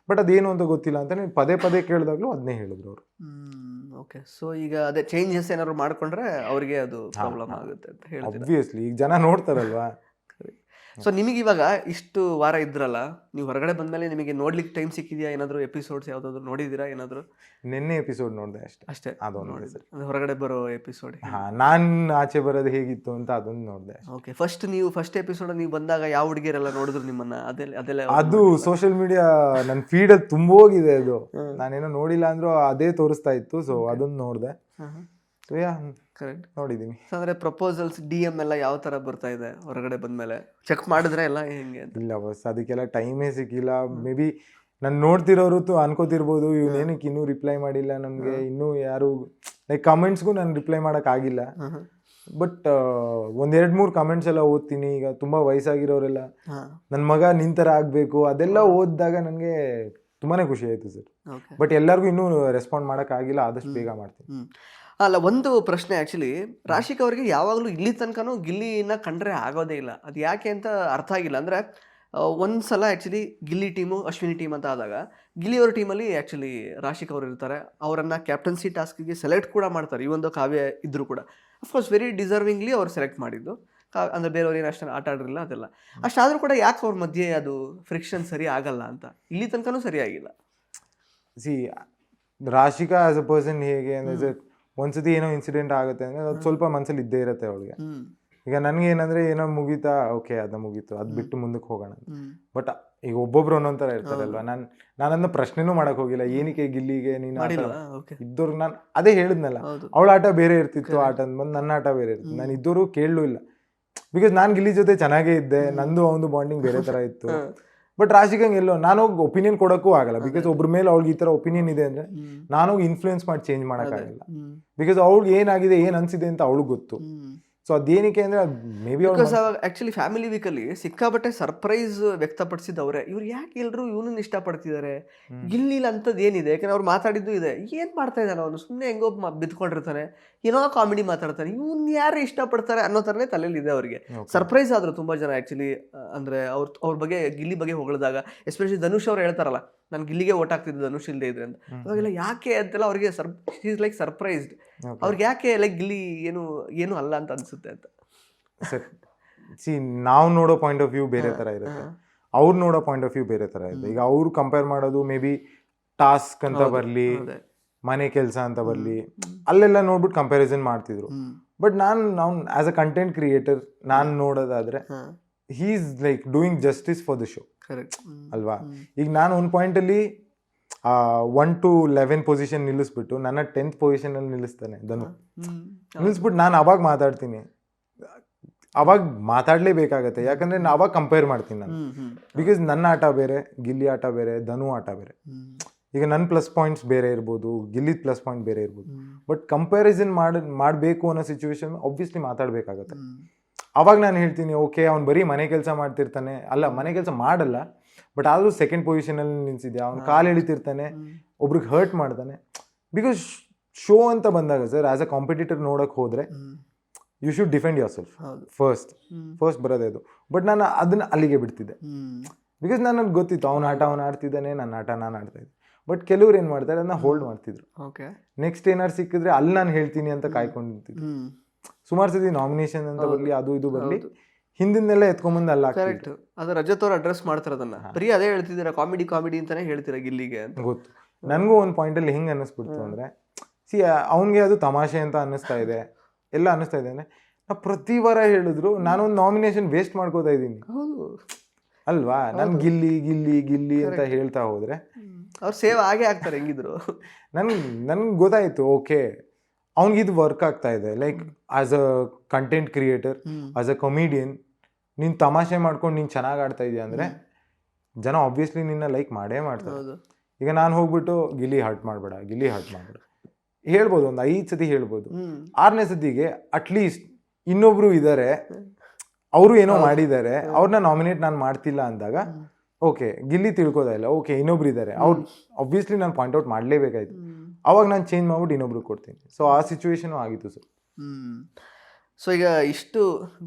S2: ಬಟ್ ಅದೇನು ಅಂತ ಗೊತ್ತಿಲ್ಲ ಅಂತ ಪದೇ ಪದೇ ಕೇಳಿದಾಗ್ಲೂ ಅದನ್ನೇ ಹೇಳಿದ್ರು ಅವರು.
S1: ಓಕೆ, ಸೊ ಈಗ ಅದೇ ಚೇಂಜಸ್ ಏನಾದ್ರು ಮಾಡ್ಕೊಂಡ್ರೆ ಅವ್ರಿಗೆ ಅದು ಪ್ರಾಬ್ಲಮ್ ಆಗುತ್ತೆ ಅಂತ ಹೇಳಿ
S2: ಆಬ್ವಿಯಸ್ಲಿ ಈಗ ಜನ ನೋಡ್ತಾರಲ್ವಾ.
S1: ಸೊ ನಿಮಗೆ ಇವಾಗ ಇಷ್ಟು ವಾರ ಇದ್ರಲ್ಲ, ನೀವು ಹೊರಗಡೆ ಬಂದ್ಮೇಲೆ ನಿಮಗೆ ನೋಡ್ಲಿಕ್ಕೆ ಟೈಮ್ ಸಿಕ್ಕಿದ್ಯಾ? ಏನಾದ್ರು ಎಪಿಸೋಡ್ಸ್ ಯಾವ್ದಾದ್ರು ನೋಡಿದಿರಾ? ಏನಾದ್ರು
S2: ನಿನ್ನೆ ಎಪಿಸೋಡ್ ನೋಡಿದೆ ಅಷ್ಟೇ.
S1: ಹೊರಗಡೆ ಬರೋ ಎಪಿಸೋಡ್,
S2: ನಾನ್ ಆಚೆ ಬರೋದು ಹೇಗಿತ್ತು ಅಂತ ಅದೊಂದು ನೋಡಿದೆ.
S1: ಓಕೆ, ಫಸ್ಟ್ ಎಪಿಸೋಡ್ ನೀವು ಬಂದಾಗ ಯಾವ ಹುಡುಗಿಯರೆಲ್ಲ ನೋಡಿದ್ರು ನಿಮ್ಮನ್ನ? ಅದೆಲ್ಲ
S2: ಅದು ಸೋಷಿಯಲ್ ಮೀಡಿಯಾ ನನ್ನ ಫೀಡ್ ಅಲ್ಲಿ ತುಂಬೋಗಿದೆ. ಅದು ನಾನೇನೋ ನೋಡಿಲ್ಲ ಅಂದ್ರೂ ಅದೇ ತೋರಿಸ್ತಾ ಇತ್ತು, ಸೊ ಅದೊಂದು ನೋಡಿದೆ.
S1: ಕರೆಕ್ಟ್,
S2: ನೋಡಿದೀನಿ.
S1: ಅಂದ್ರೆ ಪ್ರಪೋಸಲ್ಸ್ DM ಎಲ್ಲ ಯಾವ ತರ ಬರ್ತಾ ಇದೆ ಹೊರಗಡೆ ಬಂದ್ಮೇಲೆ? ಚೆಕ್ ಮಾಡಿದ್ರೆ ಎಲ್ಲ ಹೆಂಗೆ?
S2: ಇಲ್ಲ ಬಸ್, ಅದಕ್ಕೆಲ್ಲ ಟೈಮೇ ಸಿಕ್ಕಿಲ್ಲ. ಮೇ ಬಿ ನಾನು ನೋಡ್ತಿರೋರು ಅನ್ಕೋತಿರ್ಬೋದು ಇವನೇನಕ್ಕೆ ಇನ್ನೂ ರಿಪ್ಲೈ ಮಾಡಿಲ್ಲ ನಮ್ಗೆ, ಇನ್ನೂ ಯಾರು ಲೈಕ್ ಕಮೆಂಟ್ಸ್ಗೂ ನಾನು ರಿಪ್ಲೈ ಮಾಡಕ್ ಆಗಿಲ್ಲ. ಬಟ್ 1-2-3 ಕಮೆಂಟ್ಸ್ ಎಲ್ಲ ಓದ್ತೀನಿ. ಈಗ ತುಂಬಾ ವಯಸ್ಸಾಗಿರೋರೆಲ್ಲ ನನ್ನ ಮಗ ನಿಂತರ ಆಗ್ಬೇಕು ಅದೆಲ್ಲ ಓದಿದಾಗ ನನಗೆ ತುಂಬಾನೇ ಖುಷಿ ಆಯ್ತು ಸರ್. ಬಟ್ ಎಲ್ಲರಿಗೂ ಇನ್ನೂ ರೆಸ್ಪಾಂಡ್ ಮಾಡಕ್ ಆಗಿಲ್ಲ, ಆದಷ್ಟು ಬೇಗ ಮಾಡ್ತೀನಿ.
S1: ಅಲ್ಲ, ಒಂದು ಪ್ರಶ್ನೆ ಆ್ಯಕ್ಚುಲಿ, ರಾಶಿಕ್ ಅವರಿಗೆ ಯಾವಾಗಲೂ ಇಲ್ಲಿ ತನಕನೂ ಗಿಲ್ಲಿನ ಕಂಡ್ರೆ ಆಗೋದೇ ಇಲ್ಲ. ಅದು ಯಾಕೆ ಅಂತ ಅರ್ಥ ಆಗಿಲ್ಲ. ಅಂದರೆ ಒಂದು ಸಲ actually Gilli team Ashwini team ಅಂತ ಆದಾಗ ಗಿಲ್ಲಿಯವ್ರ ಟೀಮಲ್ಲಿ ಆ್ಯಕ್ಚುಲಿ ರಾಶಿಕ್ ಅವರು ಇರ್ತಾರೆ. ಅವರನ್ನು ಕ್ಯಾಪ್ಟನ್ಸಿ ಟಾಸ್ಕಿಗೆ ಸೆಲೆಕ್ಟ್ ಕೂಡ ಮಾಡ್ತಾರೆ. ಈ ಒಂದು ಕಾವ್ಯ ಇದ್ದರೂ ಕೂಡ ಅಫ್ಕೋರ್ಸ್ ವೆರಿ ಡಿಸರ್ವಿಂಗ್ಲಿ ಅವ್ರು ಸೆಲೆಕ್ಟ್ ಮಾಡಿದ್ದು. ಅಂದರೆ ಬೇರೆಯವ್ರು ಏನು ಅಷ್ಟು ಆಟ ಆಡಿರಲಿಲ್ಲ, ಅದೆಲ್ಲ ಅಷ್ಟಾದರೂ ಕೂಡ ಯಾಕೆ ಅವ್ರ ಮಧ್ಯೆ ಅದು ಫ್ರಿಕ್ಷನ್ ಸರಿ ಆಗಲ್ಲ ಅಂತ ಇಲ್ಲಿ ತನಕನೂ ಸರಿ ಆಗಿಲ್ಲ.
S2: ರಾಶಿಕಾ ಆಸ್ ಅ ಪರ್ಸನ್ ಹೇಗೆ ಅಂದರೆ, ಒಂದ್ಸತಿ ಏನೋ ಇನ್ಸಿಡೆಂಟ್ ಆಗುತ್ತೆ ಅಂದ್ರೆ ಅದು ಸ್ವಲ್ಪ ಮನಸ್ಸಲ್ಲಿ ಇದ್ದೇ ಇರುತ್ತೆ ಅವಳಿಗೆ. ಈಗ ನನ್ಗೆ ಏನಂದ್ರೆ ಏನೋ ಮುಗೀತಾ, ಓಕೆ ಅದು ಮುಗೀತು, ಅದ್ ಬಿಟ್ಟು ಮುಂದಕ್ಕೆ ಹೋಗೋಣ. ಬಟ್ ಈಗ ಒಬ್ಬೊಬ್ರು ಒಂದೊಂಥರ ಇರ್ತಾರಲ್ವಾ. ನಾನನ್ನ ಪ್ರಶ್ನೆನೂ ಮಾಡಕ್ ಹೋಗಿಲ್ಲ, ಏನಕ್ಕೆ ಗಿಲ್ಲಿಗೆ ನೀನು ಇದ್ದವ್ರು. ನಾನು ಅದೇ ಹೇಳಿದ್ನಲ್ಲ, ಅವಳ ಆಟ ಬೇರೆ ಇರ್ತಿತ್ತು, ಆಟ ಬಂದು ನನ್ನ ಆಟ ಬೇರೆ ಇರ್ತಿತ್ತು. ನಾನು ಇದ್ದವರು ಕೇಳಲೂ ಇಲ್ಲ, ಬಿಕಾಸ್ ನಾನು ಗಿಲ್ಲಿ ಜೊತೆ ಚೆನ್ನಾಗೇ ಇದ್ದೆ, ನಂದು ಅವನು ಬಾಂಡಿಂಗ್ ಬೇರೆ ತರ ಇತ್ತು. ಬಟ್ ರಾಶಿಕಂಗೆ ಎಲ್ಲೋ ನಾನು ಹೋಗಿ ಒಪಿನಿಯನ್ ಕೊಡೋಕ್ಕೂ ಆಗಲ್ಲ, ಬಿಕಾಸ್ ಒಬ್ರ ಮೇಲೆ ಅವ್ಳಿಗೆ ಈ ತರ ಒಪಿನಿಯನ್ ಇದೆ ಅಂದ್ರೆ ನಾನು ಇನ್ಫ್ಲೂಯೆನ್ಸ್ ಮಾಡಿ ಚೇಂಜ್ ಮಾಡೋಕ್ಕಾಗಲ್ಲ. ಬಿಕಾಸ್ ಅವ್ಳಿಗೆ ಏನಾಗಿದೆ ಏನ್ ಅನ್ಸಿದೆ ಅಂತ ಅವಳಿಗೆ ಗೊತ್ತು. ಸೊ ಅದೇನಕ್ಕೆ ಅಂದ್ರೆ ಮೇ ಬಿ
S1: ಆಕ್ಚುಲಿ ಫ್ಯಾಮಿಲಿ ವೀಕಲ್ಲಿ ಸಿಕ್ಕಾಬಟ್ಟೆ ಸರ್ಪ್ರೈಸ್ ವ್ಯಕ್ತಪಡಿಸಿದವ್ರೆ. ಇವ್ರು ಯಾಕೆ ಎಲ್ರು ಇವನನ್ನ ಇಷ್ಟಪಡ್ತಿದ್ದಾರೆ? ಗಿಲ್ಲಿಲ್ಲ ಅಂತದ್ದು ಏನಿದೆ? ಯಾಕಂದ್ರೆ ಅವ್ರು ಮಾತಾಡಿದ್ದು ಇದೆ, ಏನ್ ಮಾಡ್ತಾ ಇದ್ದಾನೆ ಅವನು, ಸುಮ್ಮನೆ ಹೆಂಗೋ ಬಿದ್ಕೊಂಡಿರ್ತಾನೆ, ಏನೋ ಕಾಮಿಡಿ ಮಾತಾಡ್ತಾನೆ, ಇವನ್ ಯಾರು ಇಷ್ಟಪಡ್ತಾರೆ ಅನ್ನೋ ಥರನೇ ತಲೆಯಲ್ಲಿ ಇದೆ ಅವ್ರಿಗೆ. ಸರ್ಪ್ರೈಸ್ ಆದ್ರು ತುಂಬಾ ಜನ ಆ್ಯಕ್ಚುಲಿ. ಅಂದರೆ ಅವ್ರ ಬಗ್ಗೆ ಗಿಲ್ಲಿ ಬಗ್ಗೆ ಹೊಗಳಿದಾಗ, ಎಸ್ಪೆಷಲಿ ಧನುಷ್ ಅವ್ರು ಹೇಳ್ತಾರಲ್ಲ, ನಾನು ಗಿಲ್ಲಿಗೆ ಓಟ್ ಆಗ್ತಿದ್ದೆ ಧನುಷ್ ಇಲ್ಲದೆ ಇದ್ರೆ ಅಂತ. ಅವಾಗೆಲ್ಲ ಯಾಕೆ ಅಂತೆಲ್ಲ ಅವ್ರಿಗೆ ಈಸ್ ಲೈಕ್ ಸರ್ಪ್ರೈಸ್ಡ್. ಅವ್ರಿಗೆ ಯಾಕೆ ಲೈಕ್ ಗಿಲ್ಲಿ ಏನು ಅಲ್ಲ ಅಂತ ಅನ್ಸುತ್ತೆ ಅಂತ.
S2: ನಾವು ನೋಡೋ ಪಾಯಿಂಟ್ ಆಫ್ ವ್ಯೂ ಬೇರೆ ತರ ಇರುತ್ತೆ, ಅವ್ರು ನೋಡೋ ಪಾಯಿಂಟ್ ಆಫ್ ವ್ಯೂ ಬೇರೆ ತರ ಇದೆ. ಈಗ ಅವ್ರು ಕಂಪೇರ್ ಮಾಡೋದು ಮೇ ಬಿ ಟಾಸ್ಕ್ ಅಂತ ಬರ್ಲಿ, ಮನೆ ಕೆಲಸ ಅಂತ ಬರ್ಲಿ, ಅಲ್ಲೆಲ್ಲ ನೋಡ್ಬಿಟ್ಟು ಕಂಪ್ಯಾರಿಸನ್ ಮಾಡ್ತಿದ್ರು. ಬಟ್ ನಾವು ಆಸ್ ಅ ಕಂಟೆಂಟ್ ಕ್ರಿಯೇಟರ್ ನಾನು ನೋಡೋದಾದ್ರೆ he is like doing justice for the show.
S1: Correct.
S2: ಅಲ್ವಾ? ಈಗ ನಾನು ಒಂದು ಪಾಯಿಂಟ್ ಅಲ್ಲಿ 1 to 11 ಪೊಸಿಷನ್ ನಿಲ್ಲಿಸ್ಬಿಟ್ಟು ನನ್ನ 10th ಪೊಸಿಷನ್ ಅಲ್ಲಿ ನಿಲ್ಲಿಸ್ತಾನೆ ಧನು. ನಿಲ್ಲಿಸ್ಬಿಟ್ಟು ನಾನು ಅವಾಗ ಮಾತಾಡ್ತೀನಿ, ಅವಾಗ ಮಾತಾಡ್ಲೇಬೇಕಾಗತ್ತೆ. ಯಾಕಂದ್ರೆ ನಾನು ಅವಾಗ ಕಂಪೇರ್ ಮಾಡ್ತೀನಿ ನಾನು, ಬಿಕಾಸ್ ನನ್ನ ಆಟ ಬೇರೆ, ಗಿಲ್ಲಿ ಆಟ ಬೇರೆ, ಧನು ಆಟ ಬೇರೆ. ಈಗ ನನ್ನ ಪ್ಲಸ್ ಪಾಯಿಂಟ್ಸ್ ಬೇರೆ ಇರ್ಬೋದು, ಗಿಲ್ಲಿದ್ ಪ್ಲಸ್ ಪಾಯಿಂಟ್ ಬೇರೆ ಇರ್ಬೋದು. ಬಟ್ ಕಂಪ್ಯಾರಿಸನ್ ಮಾಡಬೇಕು ಅನ್ನೋ ಸಿಚುವೇಶನ್ ಆಬ್ವಿಯಸ್ಲಿ ಮಾತಾಡ್ಬೇಕಾಗತ್ತೆ. ಅವಾಗ ನಾನು ಹೇಳ್ತೀನಿ, ಓಕೆ ಅವ್ನು ಬರೀ ಮನೆ ಕೆಲಸ ಮಾಡ್ತಿರ್ತಾನೆ, ಅಲ್ಲ ಮನೆ ಕೆಲಸ ಮಾಡಲ್ಲ, ಬಟ್ ಆದರೂ ಸೆಕೆಂಡ್ ಪೊಸಿಷನಲ್ಲಿ ನಿಲ್ಸಿದ್ಯಾ, ಅವ್ನು ಕಾಲು ಎಳಿತಿರ್ತಾನೆ, ಒಬ್ರಿಗೆ ಹರ್ಟ್ ಮಾಡ್ತಾನೆ. ಬಿಕಾಸ್ ಶೋ ಅಂತ ಬಂದಾಗ ಸರ್ ಆಸ್ ಅ ಕಾಂಪಿಟೇಟರ್ ನೋಡಕ್ ಹೋದ್ರೆ you should defend yourself first ಬರೋದೇ ಅದು. ಬಟ್ ನಾನು ಅದನ್ನ ಅಲ್ಲಿಗೆ ಬಿಡ್ತಿದ್ದೆ, ಬಿಕಾಸ್ ನನಗೆ ಗೊತ್ತಿತ್ತು ಅವನ ಆಟ ಅವನು ಆಡ್ತಿದ್ದಾನೆ, ನನ್ನ ಆಟ ನಾನು ಆಡ್ತಾ ಇದ್ದೆ. ಬಟ್ ಕೆಲವ್ರು ಏನ್ ಮಾಡ್ತಾರೆ ಅದನ್ನ ಹೋಲ್ಡ್ ಮಾಡ್ತಿದ್ರು. ನೆಕ್ಸ್ಟ್ ಏನಾರು ಸಿಕ್ಕಿದ್ರೆ ಅಲ್ಲಿ ನಾನು ಹೇಳ್ತೀನಿ ಅಂತ ಕಾಯ್ಕೊಂಡು ನಿಂತಿದ್ರು. ಸುಮಾರು ಸತಿ ನಾಮಿನೇಷನ್ ಅಂತ ಬರ್ಲಿ, ಅದು ಇದು ಬರ್ಲಿ, ಹಿಂದಿನೆಲ್ಲ ಎತ್ಕೊಂಬಂದು ಅಲ್ಲ.
S1: ಕರೆಕ್ಟ್. ಅದು ರಜತ್ ಅವ್ರು ಅಡ್ರೆಸ್ ಮಾಡ್ತಾರೆ ಅದನ್ನ, ಬರೀ ಅದೇ ಹೇಳ್ತಿದ್ದೀರಾ ಕಾಮಿಡಿ ಅಂತಾನೆ ಹೇಳ್ತೀರಾ ಗಿಲ್ಲಿಗೆ ಅಂತ.
S2: ಗೊತ್ತು. ನನಗೂ ಒಂದು ಪಾಯಿಂಟ್ ಅಲ್ಲಿ ಹೆಂಗ್ ಅನ್ನಿಸ್ಬಿಡ್ತು ಅಂದ್ರೆ, ಅವ್ನಿಗೆ ಅದು ತಮಾಷೆ ಅಂತ ಅನ್ನಿಸ್ತಾ ಇದೆ, ಎಲ್ಲ ಅನ್ನಿಸ್ತಾ ಇದೆ. ನಾ ಪ್ರತಿ ವಾರ ಹೇಳಿದ್ರು ನಾನೊಂದು ನಾಮಿನೇಷನ್ ವೇಸ್ಟ್ ಮಾಡ್ಕೋತಾ ಇದ್ದೀನಿ ಅಲ್ವಾ. ನಾನು ಗಿಲ್ಲಿ ಗಿಲ್ಲಿ ಗಿಲ್ಲಿ ಅಂತ ಹೇಳ್ತಾ ಹೋದ್ರೆ
S1: ಅವ್ರು ಸೇವ್ ಆಗೇ ಆಗ್ತಾರೆ ಹೆಂಗಿದ್ರು.
S2: ನನ್ಗೆ ಗೊತ್ತಾಯ್ತು, ಓಕೆ ಅವ್ನಿಗಿದು ವರ್ಕ್ ಆಗ್ತಾ ಇದೆ. Like as a content creator, as a comedian, ನೀನ್ ತಮಾಷೆ ಮಾಡ್ಕೊಂಡು ನೀನ್ ಚೆನ್ನಾಗಿ ಆಡ್ತಾ ಇದೀಯ ಅಂದ್ರೆ ಜನ ಆಬ್ವಿಯಸ್ಲಿ ನಿನ್ನ ಲೈಕ್ ಮಾಡೇ ಮಾಡ್ತಾರೆ. ಈಗ ನಾನು ಹೋಗ್ಬಿಟ್ಟು ಗಿಲ್ಲಿ ಹರ್ಟ್ ಮಾಡಬೇಡ ಹೇಳ್ಬೋದು, ಒಂದು 5 ಸತಿ ಹೇಳ್ಬೋದು. 6ನೇ ಸತಿಗೆ ಅಟ್ಲೀಸ್ಟ್ ಇನ್ನೊಬ್ರು ಇದ್ದಾರೆ, ಅವರು ಏನೋ ಮಾಡಿದ್ದಾರೆ, ಅವ್ರನ್ನ ನಾಮಿನೇಟ್ ನಾನು ಮಾಡ್ತಿಲ್ಲ ಅಂದಾಗ ಓಕೆ ಗಿಲ್ಲಿ ತಿಳ್ಕೋತಾ ಇಲ್ಲ, ಓಕೆ ಇನ್ನೊಬ್ರು ಇದ್ದಾರೆ, ಅವ್ರು ಆಬ್ವಿಯಸ್ಲಿ ನಾನು ಪಾಯಿಂಟ್ ಔಟ್ ಮಾಡಲೇಬೇಕಾಯ್ತು. ಅವಾಗ ನಾನು ಚೇಂಜ್ ಮಾಡ್ಬಿಟ್ಟು ಇನ್ನೊಬ್ರು ಕೊಡ್ತೀನಿ. ಸೊ ಆ ಸಿಚುವೇಶನ್ ಆಗಿತ್ತು ಸರ್.
S1: ಸೊ ಈಗ ಇಷ್ಟು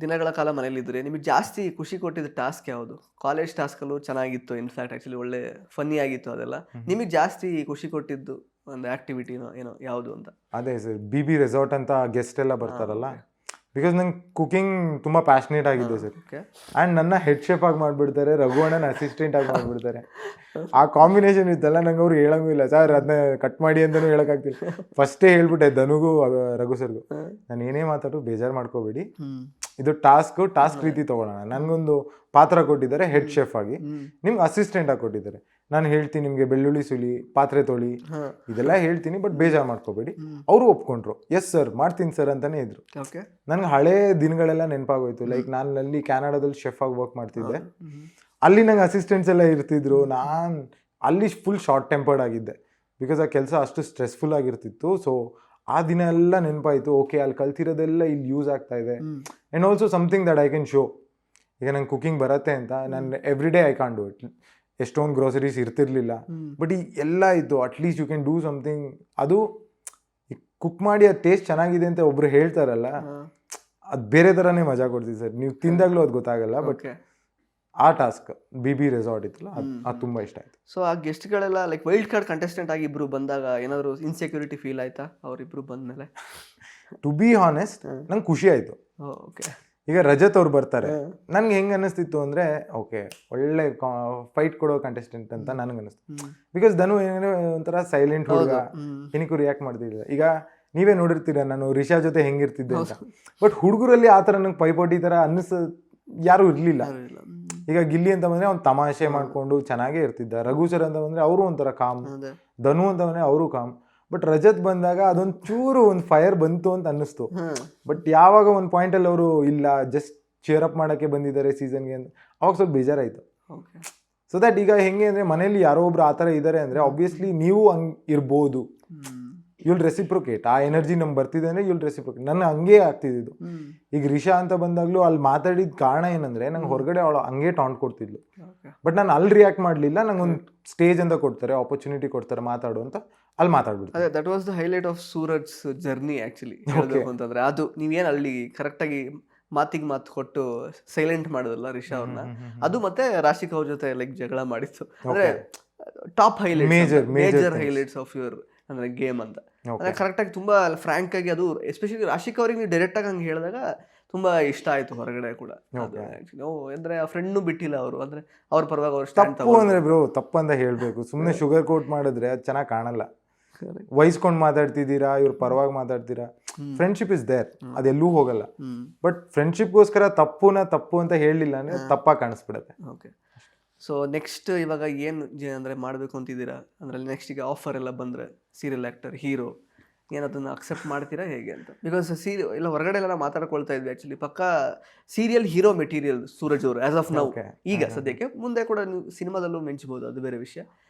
S1: ದಿನಗಳ ಕಾಲ ಮನೇಲಿದ್ರೆ ನಿಮಗೆ ಜಾಸ್ತಿ ಖುಷಿ ಕೊಟ್ಟಿದ್ದ ಟಾಸ್ಕ್ ಯಾವುದು? ಕಾಲೇಜ್ ಟಾಸ್ಕಲ್ಲೂ ಚೆನ್ನಾಗಿತ್ತು, ಇನ್ಫ್ಯಾಕ್ಟ್ ಆ್ಯಕ್ಚುಲಿ ಒಳ್ಳೆ ಫನ್ನಿ ಆಗಿತ್ತು ಅದೆಲ್ಲ. ನಿಮಗೆ ಜಾಸ್ತಿ ಖುಷಿ ಕೊಟ್ಟಿದ್ದು ಒಂದು ಆಕ್ಟಿವಿಟಿನೋ ಏನೋ ಯಾವುದು ಅಂತ?
S2: ಅದೇ ಸರ್, BB ರೆಸಾರ್ಟ್ ಅಂತ ಗೆಸ್ಟ್ ಎಲ್ಲ ಬರ್ತಾರಲ್ಲ, ಬಿಕಾಸ್ ನಂಗೆ ಕುಕಿಂಗ್ ತುಂಬಾ ಪ್ಯಾಷನೇಟ್ ಆಗಿದೆ ಸರ್. ಆ್ಯಂಡ್ ನನ್ನ ಹೆಡ್ ಶೆಫ್ ಆಗಿ ಮಾಡಿಬಿಡ್ತಾರೆ, ರಘುವಣ್ಣನ ಅಸಿಸ್ಟೆಂಟ್ ಆಗಿ ಮಾಡಿಬಿಡ್ತಾರೆ. ಆ ಕಾಂಬಿನೇಷನ್ ಇತ್ತಲ್ಲ, ನಂಗೆ ಅವ್ರು ಹೇಳಂಗೂ ಇಲ್ಲ ಸರ್ ಅದನ್ನ ಕಟ್ ಮಾಡಿ ಅಂತಲೂ ಹೇಳೋಕ್ಕಾಗ್ತಿಲ್ಲ. ಫಸ್ಟೇ ಹೇಳ್ಬಿಟ್ಟೆ ಧನುಗೂ ರಘು ಸರ್ಗೂ, ನಾನು ಏನೇ ಮಾತಾಡೋ ಬೇಜಾರು ಮಾಡ್ಕೋಬೇಡಿ, ಇದು ಟಾಸ್ಕ್ ರೀತಿ ತಗೊಳ್ಳೋಣ. ನನಗೊಂದು ಪಾತ್ರ ಕೊಟ್ಟಿದ್ದಾರೆ ಹೆಡ್ ಶೆಫ್ ಆಗಿ, ನಿಮ್ಗೆ ಅಸಿಸ್ಟೆಂಟ್ ಆಗಿ ಕೊಟ್ಟಿದ್ದಾರೆ. ನಾನು ಹೇಳ್ತೀನಿ ನಿಮಗೆ ಬೆಳ್ಳುಳ್ಳಿ ಸುಲಿ, ಪಾತ್ರೆ ತೊಳಿ, ಇದೆಲ್ಲ ಹೇಳ್ತೀನಿ, ಬಟ್ ಬೇಜಾರು ಮಾಡ್ಕೋಬೇಡಿ. ಅವರು ಒಪ್ಕೊಂಡ್ರು, ಎಸ್ ಸರ್ ಮಾಡ್ತೀನಿ ಸರ್ ಅಂತಾನೆ ಇದ್ರು. ನನ್ಗೆ ಹಳೇ ದಿನಗಳೆಲ್ಲ ನೆನಪಾಗೋಯ್ತು. ಲೈಕ್ ನಾನು ಅಲ್ಲಿ ಕ್ಯಾನಡಾದಲ್ಲಿ ಶೆಫ್ ಆಗಿ ವರ್ಕ್ ಮಾಡ್ತಿದ್ದೆ, ಅಲ್ಲಿ ನಂಗೆ ಅಸಿಸ್ಟೆಂಟ್ಸ್ ಎಲ್ಲ ಇರ್ತಿದ್ರು. ನಾನು ಅಲ್ಲಿ ಫುಲ್ ಶಾರ್ಟ್ ಟೆಂಪರ್ಡ್ ಆಗಿದ್ದೆ, ಬಿಕಾಸ್ ಆ ಕೆಲಸ ಅಷ್ಟು ಸ್ಟ್ರೆಸ್ಫುಲ್ ಆಗಿರ್ತಿತ್ತು. ಸೊ ಆ ದಿನ ಎಲ್ಲ ನೆನಪಾಯ್ತು, ಓಕೆ ಅಲ್ಲಿ ಕಲ್ತಿರೋದೆಲ್ಲ ಇಲ್ಲಿ ಯೂಸ್ ಆಗ್ತಾ ಇದೆ. And also something that I can show. ಈಗ ನಂಗೆ ಕುಕಿಂಗ್ ಬರತ್ತೆ ಅಂತ ನಾನು every day I can't do it. ಎಷ್ಟೊಂದು ಗ್ರೋಸರೀಸ್ ಇರ್ತಿರ್ಲಿಲ್ಲ, ಬಟ್ ಈ ಎಲ್ಲ ಇತ್ತು. At least you can do something. ಅದು ಕುಕ್ ಮಾಡಿ ಅದು ಟೇಸ್ಟ್ ಚೆನ್ನಾಗಿದೆ ಅಂತ ಒಬ್ರು ಹೇಳ್ತಾರಲ್ಲ, ಅದು ಬೇರೆ ಥರನೇ ಮಜಾ ಕೊಡ್ತೀವಿ ಸರ್. ನೀವು ತಿಂದಾಗ್ಲೂ ಅದು ಗೊತ್ತಾಗಲ್ಲ. ಬಟ್ ಆ ಟಾಸ್ಕ್ BB ರೆಸಾರ್ಟ್ ಇತ್ತಲ್ಲ, ಅದು ತುಂಬ ಇಷ್ಟ ಆಯ್ತು. ಸೊ
S1: ಆ ಗೆಸ್ಟ್ಗಳೆಲ್ಲ ಲೈಕ್ ವೈಲ್ಡ್ ಕಾರ್ಡ್ ಕಂಟೆಸ್ಟೆಂಟ್ ಆಗಿ ಇಬ್ರು ಬಂದಾಗ ಏನಾದರೂ ಇನ್ಸೆಕ್ಯೂರಿಟಿ ಫೀಲ್ ಆಯ್ತಾ ಅವರಿಬ್ರು ಬಂದ್ಮೇಲೆ?
S2: ಟು ಬಿ ಹಾನೆಸ್ಟ್ ನಂಗೆ ಖುಷಿ ಆಯಿತು. ಈಗ ರಜತ್ ಅವ್ರು ಬರ್ತಾರೆ, ನನ್ಗೆ ಹೆಂಗೆ ಅನ್ನಿಸ್ತಿತ್ತು ಅಂದರೆ, ಓಕೆ ಒಳ್ಳೆ ಫೈಟ್ ಕೊಡೋ ಕಂಟೆಸ್ಟೆಂಟ್ ಅಂತ ನನಗೆ ಅನ್ನಿಸ್ತು. ಬಿಕಾಸ್ ಧನು ಏನೇ ಒಂಥರ ಸೈಲೆಂಟ್ ಹುಡುಗ, ಏನಕ್ಕೂ ರಿಯಾಕ್ಟ್ ಮಾಡ್ತಿದ್ದಿಲ್ಲ. ಈಗ ನೀವೇ ನೋಡಿರ್ತೀರ ನಾನು ರಿಷಾ ಜೊತೆ ಹೆಂಗಿರ್ತಿದ್ದೆ ಅಂತ. ಬಟ್ ಹುಡುಗರಲ್ಲಿ ಆ ಥರ ನಂಗೆ ಪೈಪೋಟಿ ಥರ ಯಾರು ಇರಲಿಲ್ಲ. ಈಗ ಗಿಲ್ಲಿ ಅಂತ ಬಂದರೆ ಅವ್ನು ತಮಾಷೆ ಮಾಡಿಕೊಂಡು ಚೆನ್ನಾಗೇ ಇರ್ತಿದ್ದ. ರಘು ಸರ್ ಅಂತ ಬಂದರೆ ಅವರು ಒಂಥರ ಕಾಮ್, ಧನು ಅಂತ ಬಂದರೆ ಅವರು ಕಾಮ್. ಬಟ್ ರಜತ್ ಬಂದಾಗ ಅದೊಂದು ಚೂರು ಒಂದು ಫೈರ್ ಬಂತು ಅಂತ ಅನ್ನಿಸ್ತು. ಬಟ್ ಯಾವಾಗ ಒಂದು ಪಾಯಿಂಟಲ್ಲಿ ಅವರು ಇಲ್ಲ ಜಸ್ಟ್ ಚೇರ್ ಅಪ್ ಮಾಡೋಕ್ಕೆ ಬಂದಿದ್ದಾರೆ ಸೀಸನ್ಗೆ ಅಂತ, ಅವಾಗ ಸ್ವಲ್ಪ ಬೇಜಾರಾಯಿತು. ಸೊ ದಟ್ ಈಗ ಹೆಂಗೆ ಅಂದರೆ ಮನೇಲಿ ಯಾರೋ ಒಬ್ರು ಆ ಥರ ಇದ್ದಾರೆ ಅಂದರೆ ಆಬ್ವಿಯಸ್ಲಿ ನೀವು ಹಂಗೆ ಇರ್ಬೋದು. You'll reciprocate. ಆ ಎನರ್ಜಿ ನಮ್ಗೆ ಬರ್ತಿದೆ ಅಂದರೆ ಯುಲ್ ರೆಸಿಪ್ರೊಕೇಟ್. ನನ್ನ ಹಂಗೆ ಆಗ್ತಿದ್ದು. ಈಗ ರಿಷಾ ಅಂತ ಬಂದಾಗಲೂ ಅಲ್ಲಿ ಮಾತಾಡಿದ ಕಾರಣ ಏನಂದರೆ, ನಂಗೆ ಹೊರಗಡೆ ಅವಳು ಹಂಗೆ ಟಾಂಟ್ ಕೊಡ್ತಿದ್ಲು. ಬಟ್ ನಾನು ಅಲ್ಲಿ ರಿಯಾಕ್ಟ್ ಮಾಡಲಿಲ್ಲ. ನಂಗೊಂದು ಸ್ಟೇಜ್ ಅಂತ ಕೊಡ್ತಾರೆ, ಆಪರ್ಚುನಿಟಿ ಕೊಡ್ತಾರೆ ಮಾತಾಡು ಅಂತ, ಅಲ್ಲಿ ಮಾತಾಡ್ಬಿಡ್ತಾರೆ.
S1: ಅದೇ that was the highlight of Suraj journey actually ಹೇಳಬೇಕು ಅಂತಂದರೆ. ಅದು ನೀವೇನು ಅಲ್ಲಿ ಕರೆಕ್ಟಾಗಿ ಮಾತಿಗೆ ಮಾತು ಕೊಟ್ಟು ಸೈಲೆಂಟ್ ಮಾಡೋದಲ್ಲ ರಿಷಾ ಅವ್ರನ್ನ, ಅದು ಮತ್ತೆ ರಾಶಿಕ್ ಅವ್ರ ಜೊತೆ ಲೈಕ್ ಜಗಳ ಮಾಡಿತ್ತು. ಅಂದರೆ top highlight, major highlights of your ಅಂದರೆ ಗೇಮ್ ಅಂತ. ಅಂದರೆ ಕರೆಕ್ಟಾಗಿ ತುಂಬ ಫ್ರ್ಯಾಂಕ್ ಆಗಿ, ಅದು ಎಸ್ಪೆಷಲಿ ರಾಶಿಕ್ ಅವ್ರಿಗೆ ನೀವು ಡೈರೆಕ್ಟಾಗಿ ಹಂಗೆ ಹೇಳಿದಾಗ ತುಂಬ ಇಷ್ಟ ಆಯಿತು ಹೊರಗಡೆ ಕೂಡ. ಅಂದರೆ ಆ ಫ್ರೆಂಡ್ನು ಬಿಟ್ಟಿಲ್ಲ ಅವರು, ಅಂದರೆ ಅವ್ರ ಪರವಾಗಿ ಅವ್ರು
S2: ತಪ್ಪು ಅಂದರೆ ಬ್ರೋ ತಪ್ಪು ಅಂತ ಹೇಳಬೇಕು. ಸುಮ್ಮನೆ ಶುಗರ್ ಕೋಟ್ ಮಾಡಿದ್ರೆ ಅದು ಚೆನ್ನಾಗಿ ಕಾಣಲ್ಲ. ವಹಿಸ್ಕೊಂಡು ಮಾತಾಡ್ತಿದ್ದೀರಾ, ಇವ್ರ ಪರವಾಗಿ ಮಾತಾಡ್ತೀರಾ, ಫ್ರೆಂಡ್ಶಿಪ್ ಇಸ್ ದೇರ್, ಅದೆಲ್ಲೂ ಹೋಗಲ್ಲ. ಬಟ್ ಫ್ರೆಂಡ್ಶಿಪ್ಗೋಸ್ಕರ ತಪ್ಪು ಅಂತ ಹೇಳಲಿಲ್ಲ ಅಂದರೆ ತಪ್ಪಾಗಿ ಕಾಣಿಸ್ಬಿಡುತ್ತೆ.
S1: ಓಕೆ. ಸೊ ನೆಕ್ಸ್ಟ್ ಇವಾಗ ಏನು ಅಂದರೆ ಮಾಡಬೇಕು ಅಂತಿದ್ದೀರಾ? ಅಂದರೆ ನೆಕ್ಸ್ಟ್ ಈಗ ಆಫರ್ ಎಲ್ಲ ಬಂದರೆ ಸೀರಿಯಲ್ ಆ್ಯಕ್ಟರ್, ಹೀರೋ, ಏನದನ್ನು ಅಕ್ಸೆಪ್ಟ್ ಮಾಡ್ತೀರಾ ಹೇಗೆ ಅಂತ? ಬಿಕಾಸ್ ಇಲ್ಲ ಹೊರಗಡೆ ಎಲ್ಲ ನಾವು ಮಾತಾಡ್ಕೊಳ್ತಾ ಇದ್ವಿ ಆ್ಯಕ್ಚುಲಿ, ಪಕ್ಕ ಸೀರಿಯಲ್ ಹೀರೋ ಮೆಟೀರಿಯಲ್ ಸೂರಜ್ ಅವರು ಆ್ಯಸ್ ಆಫ್ ನೌ, ಈಗ ಸದ್ಯಕ್ಕೆ. ಮುಂದೆ ಕೂಡ ನೀವು ಸಿನಿಮಾದಲ್ಲೂ ಮೆಂಚ್ಬೋದು, ಅದು ಬೇರೆ ವಿಷಯ.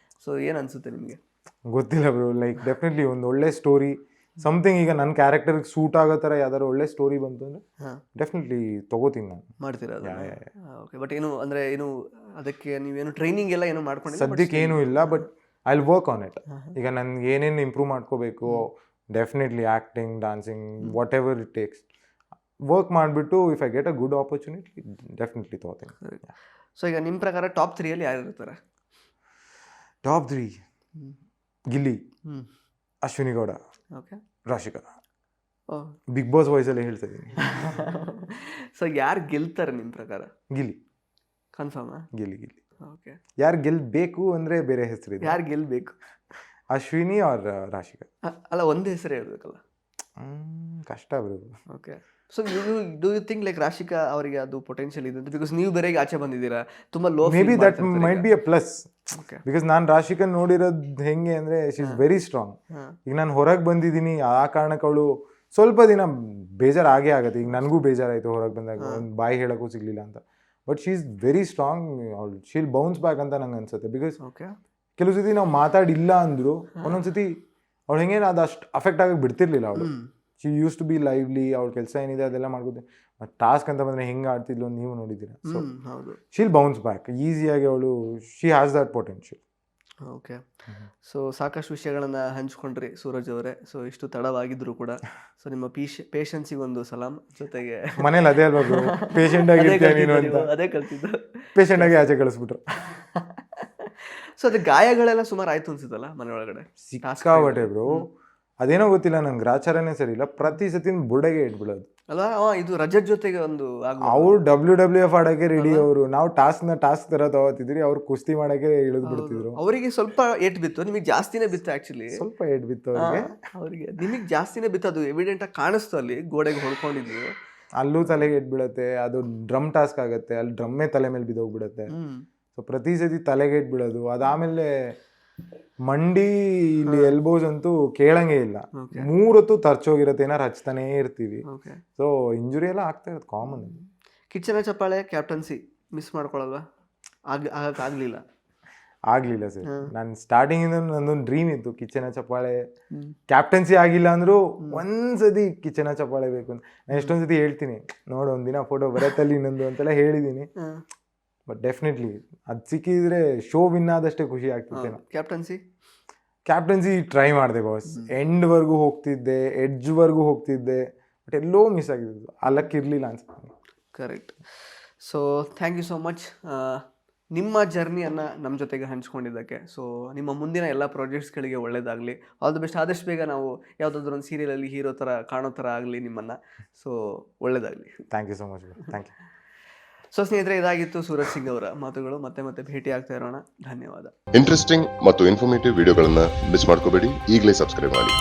S1: ಸೊ ಏನು ಅನಿಸುತ್ತೆ ನಿಮಗೆ?
S2: ಗೊತ್ತಿಲ್ಲ ಬ್ರೋ. ಲೈಕ್ ಡೆಫಿನೆಟ್ಲಿ ಒಂದು ಒಳ್ಳೆ ಸ್ಟೋರಿ, ಸಮಥಿಂಗ್ ಈಗ ನನ್ನ ಕ್ಯಾರೆಕ್ಟರ್ಗೆ ಸೂಟ್ ಆಗೋ ಥರ ಯಾವ್ದಾರು ಒಳ್ಳೆ ಸ್ಟೋರಿ ಬಂತು ಅಂದರೆ ಡೆಫಿನೆಟ್ಲಿ ತಗೋತೀನಿ ನಾನು.
S1: ಮಾಡ್ತೀರಾ? ಓಕೆ. ಬಟ್ ಏನು ಅಂದರೆ ಏನು ಅದಕ್ಕೆ ನೀವೇನು ಟ್ರೈನಿಂಗ್ ಎಲ್ಲ ಏನೋ ಮಾಡ್ಕೊಂಡು?
S2: ಸದ್ಯಕ್ಕೆ ಏನೂ ಇಲ್ಲ, but I will work on it. ಈಗ ನನ್ಗೆ ಏನೇನು ಇಂಪ್ರೂವ್ ಮಾಡ್ಕೋಬೇಕು, definitely acting, dancing, whatever it takes work ಮಾಡಿಬಿಟ್ಟು if I get a good opportunity definitely ತಗೋತೀನಿ.
S1: ಸೊ ಈಗ ನಿಮ್ಮ ಪ್ರಕಾರ ಟಾಪ್ 3 ಯಾರು ಇರ್ತಾರೆ?
S2: ಟಾಪ್ 3 ಗಿಲ್ಲಿ,
S1: ಹ್ಞೂ,
S2: Ashwini Gowda,
S1: okay.
S2: Rashika.
S1: Oh
S2: Bigg Boss ವಾಯ್ಸಲ್ಲೇ ಹೇಳ್ತಾ ಇದ್ದೀನಿ.
S1: ಸೊ ಯಾರು ಗೆಲ್ತಾರೆ ನಿಮ್ಮ ಪ್ರಕಾರ?
S2: ಗಿಲ್ಲಿ,
S1: ಕನ್ಫರ್ಮಾ?
S2: ಗಿಲ್ಲಿ.
S1: ಓಕೆ.
S2: ಯಾರು ಗೆಲ್ಬೇಕು ಅಂದರೆ ಬೇರೆ ಹೆಸರಿದೆ.
S1: ಯಾರು ಗೆಲ್ಲಬೇಕು?
S2: ಅಶ್ವಿನಿ ಆರ್ ರಾಶಿಕಾ.
S1: ಅಲ್ಲ, ಒಂದು ಹೆಸರೇ ಹೇಳ್ಬೇಕಲ್ಲ.
S2: ಕಷ್ಟ bro.
S1: Okay. So do you think like Rashika ಅವರಿಗೆ ಅದು ಪೊಟೆನ್ಷಿಯಲ್ ಇದೆ ಅಂತ? ಬಿಕಾಸ್ ನೀವು ಬೇರೆ ಆಚೆ ಬಂದಿದ್ದೀರಾ, ತುಂಬ low.
S2: May be that might be a plus.
S1: Okay.
S2: Because ನಾನು ರಾಶಿಕನ್ ನೋಡಿರೋದು ಹೆಂಗೆ ಅಂದರೆ ಶಿ ಇಸ್ ವೆರಿ ಸ್ಟ್ರಾಂಗ್. ಈಗ ನಾನು ಹೊರಗೆ ಬಂದಿದ್ದೀನಿ, ಆ ಕಾರಣಕ್ಕೆ ಅವಳು ಸ್ವಲ್ಪ ದಿನ ಬೇಜಾರು ಆಗೇ ಆಗುತ್ತೆ. ಈಗ ನನಗೂ ಬೇಜಾರಾಯಿತು ಹೊರಗೆ ಬಂದಾಗ, ಒಂದು ಬಾಯಿ ಹೇಳೋಕ್ಕೂ ಸಿಗಲಿಲ್ಲ ಅಂತ. But she is very strong. ಅವಳು ಶೀಲ್ ಬೌನ್ಸ್ ಬ್ಯಾಕ್ ಅಂತ ನಂಗೆ ಅನ್ಸುತ್ತೆ. ಬಿಕಾಸ್
S1: ಓಕೆ,
S2: ಕೆಲವು ಸತಿ ನಾವು ಮಾತಾಡಿಲ್ಲ ಅಂದ್ರು ಒಂದೊಂದ್ಸತಿ ಅವಳು ಹೆಂಗೆ ಅದು ಅಷ್ಟು ಅಫೆಕ್ಟ್ ಆಗಕ್ಕೆ ಬಿಡ್ತಿರ್ಲಿಲ್ಲ. ಅವಳು she used to be lively. ಅವಳ ಕೆಲಸ ಏನಿದೆ ಅದೆಲ್ಲ ಮಾಡ್ಕೋತೀನಿ. ಮತ್ತು ಟಾಸ್ಕ್ ಅಂತ ಬಂದರೆ ಹೆಂಗೆ ಆಡ್ತಿದ್ಲು ಅಂತ ನೀವು ನೋಡಿದ್ದೀರಾ. ಸೊ
S1: ಹೌದು,
S2: ಶೀಲ್ ಬೌನ್ಸ್ ಬ್ಯಾಕ್ ಈಸಿಯಾಗಿ. ಅವಳು she has that potential.
S1: Okay. So ಸಾಕಷ್ಟು ವಿಷಯಗಳನ್ನು ಹಂಚ್ಕೊಂಡ್ರಿ ಸೂರಜ್ ಅವರೇ. ಸೊ ಇಷ್ಟು ತಡವಾಗಿದ್ರು ಕೂಡ ಸೊ ನಿಮ್ಮ ಪೇಷನ್ಸಿಗೆ ಒಂದು ಸಲಾಮ್. ಜೊತೆಗೆ
S2: ಮನೇಲಿ ಅದೇ ಅಲ್ವಾ ಪೇಷಂಟ್ ಆಗಿರ್ತೀಯ ನೀನು ಅಂತ,
S1: ಅದೇ ಕಲ್ತಿದ್ದು.
S2: ಪೇಷಂಟ್ ಆಗಿ ಆಚೆ ಕಳಿಸ್ಬಿಟ್ರು.
S1: ಸೊ ಅದು ಗಾಯಗಳೆಲ್ಲ ಸುಮಾರು ಆಯ್ತು ಅನ್ಸುತ್ತಲ್ಲ ಮನೆ ಒಳಗಡೆ?
S2: ಸಿಕ್ಕಾಬಟ್ಟೆ ಬ್ರೋ. ಅದೇನೋ ಗೊತ್ತಿಲ್ಲ, ನಂಗೆ ಗ್ರಾಚಾರನೇ ಸರಿ ಇಲ್ಲ. ಪ್ರತಿ ಸತಿ ಬುಡಗೆ ಇಟ್ಬಿಡೋದು
S1: ಅಲ್ಲ. ಇದು ರಜತ್ ಜೊತೆಗೆ ಒಂದು
S2: ಅವ್ರು WWF ಆಡೋಕೆ ರೆಡಿ. ಅವರು ನಾವು ಟಾಸ್ಕ್ ತರ ತಗೋತಿದ್ರಿ, ಅವ್ರು ಕುಸ್ತಿ ಮಾಡಕ್ಕೆ ಇಳಿದು ಬಿಡ್ತಿದ್ರು.
S1: ಅವರಿಗೆ ಸ್ವಲ್ಪ ಏಟ್ ಬಿತ್ತು, ನಿಮಗೆ ಜಾಸ್ತಿನೇ ಬಿತ್ತು. ಆಕ್ಚುಲಿ
S2: ಸ್ವಲ್ಪ ಏಟ್ ಬಿತ್ತು
S1: ಅವರಿಗೆ, ನಿಮಗೆ ಜಾಸ್ತಿನೇ ಬಿತ್ತು. ಅದು ಎವಿಡೆಂಟ್ ಆಗಿ ಕಾಣಿಸ್ತು, ಅಲ್ಲಿ ಗೋಡೆಗೆ ಹೊಡ್ಕೊಂಡಿದ್ವಿ.
S2: ಅಲ್ಲೂ ತಲೆಗೆ ಇಟ್ಬಿಡತ್ತೆ. ಅದು ಡ್ರಮ್ ಟಾಸ್ಕ್ ಆಗುತ್ತೆ, ಅಲ್ಲಿ ಡ್ರಮ್ಮೇ ತಲೆ ಮೇಲೆ ಬಿದ್ದೋಗ್ಬಿಡತ್ತೆ. ಸೊ ಪ್ರತಿ ಸತಿ ತಲೆಗೆ ಇಟ್ಬಿಡೋದು. ಅದಾದ್ಮೇಲೆ ಮಂಡಿ ಇಲ್ಲಿ ಎಲ್ಬೋಸ್ ಅಂತೂ ಕೇಳಂಗೇ ಇಲ್ಲ. 3 ಹೊತ್ತು ತರ್ಚೋಗಿರತ್ತೆ, ಏನಾರು ಹಚ್ತಾನೇ ಇರ್ತೀವಿ. ಸೊ ಇಂಜುರಿ ಎಲ್ಲ ಆಗ್ತಾ ಇರೋದು ಕಾಮನ್.
S1: ಕಿಚ್ಚನ ಚಪ್ಪಾಳೆ ಕ್ಯಾಪ್ಟನ್ಸಿ ಮಿಸ್ ಮಾಡ್ಕೊಳಲ್ವಾ?
S2: ಆಗ್ಲಿಲ್ಲ ಸರ್. ನಾನು ಸ್ಟಾರ್ಟಿಂಗ್ ಇಂದ ನಂದೊಂದು ಡ್ರೀಮ್ ಇತ್ತು, ಕಿಚ್ಚನ ಚಪ್ಪಾಳೆ ಕ್ಯಾಪ್ಟನ್ಸಿ ಆಗಿಲ್ಲ ಅಂದ್ರೂ ಒಂದ್ಸತಿ ಕಿಚ್ಚನ ಚಪ್ಪಾಳೆ ಬೇಕು ಅಂತ. ನಾನು ಎಷ್ಟೊಂದ್ ಸತಿ ಹೇಳ್ತೀನಿ, ನೋಡು ಒಂದಿನ ಫೋಟೋ ಬರತ್ತಲ್ಲಿ ಇನ್ನೊಂದು ಅಂತೆಲ್ಲ ಹೇಳಿದೀನಿ. ಬಟ್ ಡೆಫಿನೆಟ್ಲಿ ಅದು ಸಿಕ್ಕಿದ್ರೆ ಶೋ ವಿನ್ ಆದಷ್ಟೇ ಖುಷಿ ಆಗ್ತಿತ್ತು. ಕ್ಯಾಪ್ಟನ್ಸಿ ಟ್ರೈ ಮಾಡಿದೆ ಬಾಸ್, ಎಂಡ್ವರೆಗೂ ಹೋಗ್ತಿದ್ದೆ, ಎಡ್ಜ್ವರೆಗೂ ಹೋಗ್ತಿದ್ದೆ. ಬಟ್ ಎಲ್ಲೋ ಮಿಸ್ ಆಗಿದ್ದು, ಅಲ್ಲಕ್ಕಿರಲಿಲ್ಲ ಅನ್ಸುತ್ತೆ.
S1: Correct. So thank you so much ನಿಮ್ಮ ಜರ್ನಿಯನ್ನು ನಮ್ಮ ಜೊತೆಗೆ ಹಂಚ್ಕೊಂಡಿದ್ದಕ್ಕೆ. ಸೊ ನಿಮ್ಮ ಮುಂದಿನ ಎಲ್ಲ ಪ್ರಾಜೆಕ್ಟ್ಸ್ಗಳಿಗೆ ಒಳ್ಳೇದಾಗಲಿ, ಆಲ್ ದ ಬೆಸ್ಟ್. ಆದಷ್ಟು ಬೇಗ ನಾವು ಯಾವುದಾದ್ರೂ ಒಂದು ಸೀರಿಯಲಲ್ಲಿ ಹೀರೋ ಥರ ಕಾಣೋ ಥರ ಆಗಲಿ ನಿಮ್ಮನ್ನು. ಸೊ ಒಳ್ಳೇದಾಗಲಿ.
S2: Thank you so much. Thank you.
S1: So ಸ್ನೇಹಿತರೆ, ಇದಾಗಿತ್ತು ಸೂರಜ್ ಸಿಂಗ್ ಅವರ ಮಾತುಗಳು. ಮತ್ತೆ ಭೇಟಿ ಆಗ್ತಾ ಇರೋಣ. ಧನ್ಯವಾದ.
S3: ಇಂಟ್ರೆಸ್ಟಿಂಗ್ ಮತ್ತು ಇನ್ಫಾರ್ಮೇಟಿವ್ ವಿಡಿಯೋಗಳನ್ನು ಮಿಸ್ ಮಾಡ್ಕೋಬೇಡಿ. ಈಗಲೇ ಸಬ್ಸ್ಕ್ರೈಬ್ ಮಾಡಿ.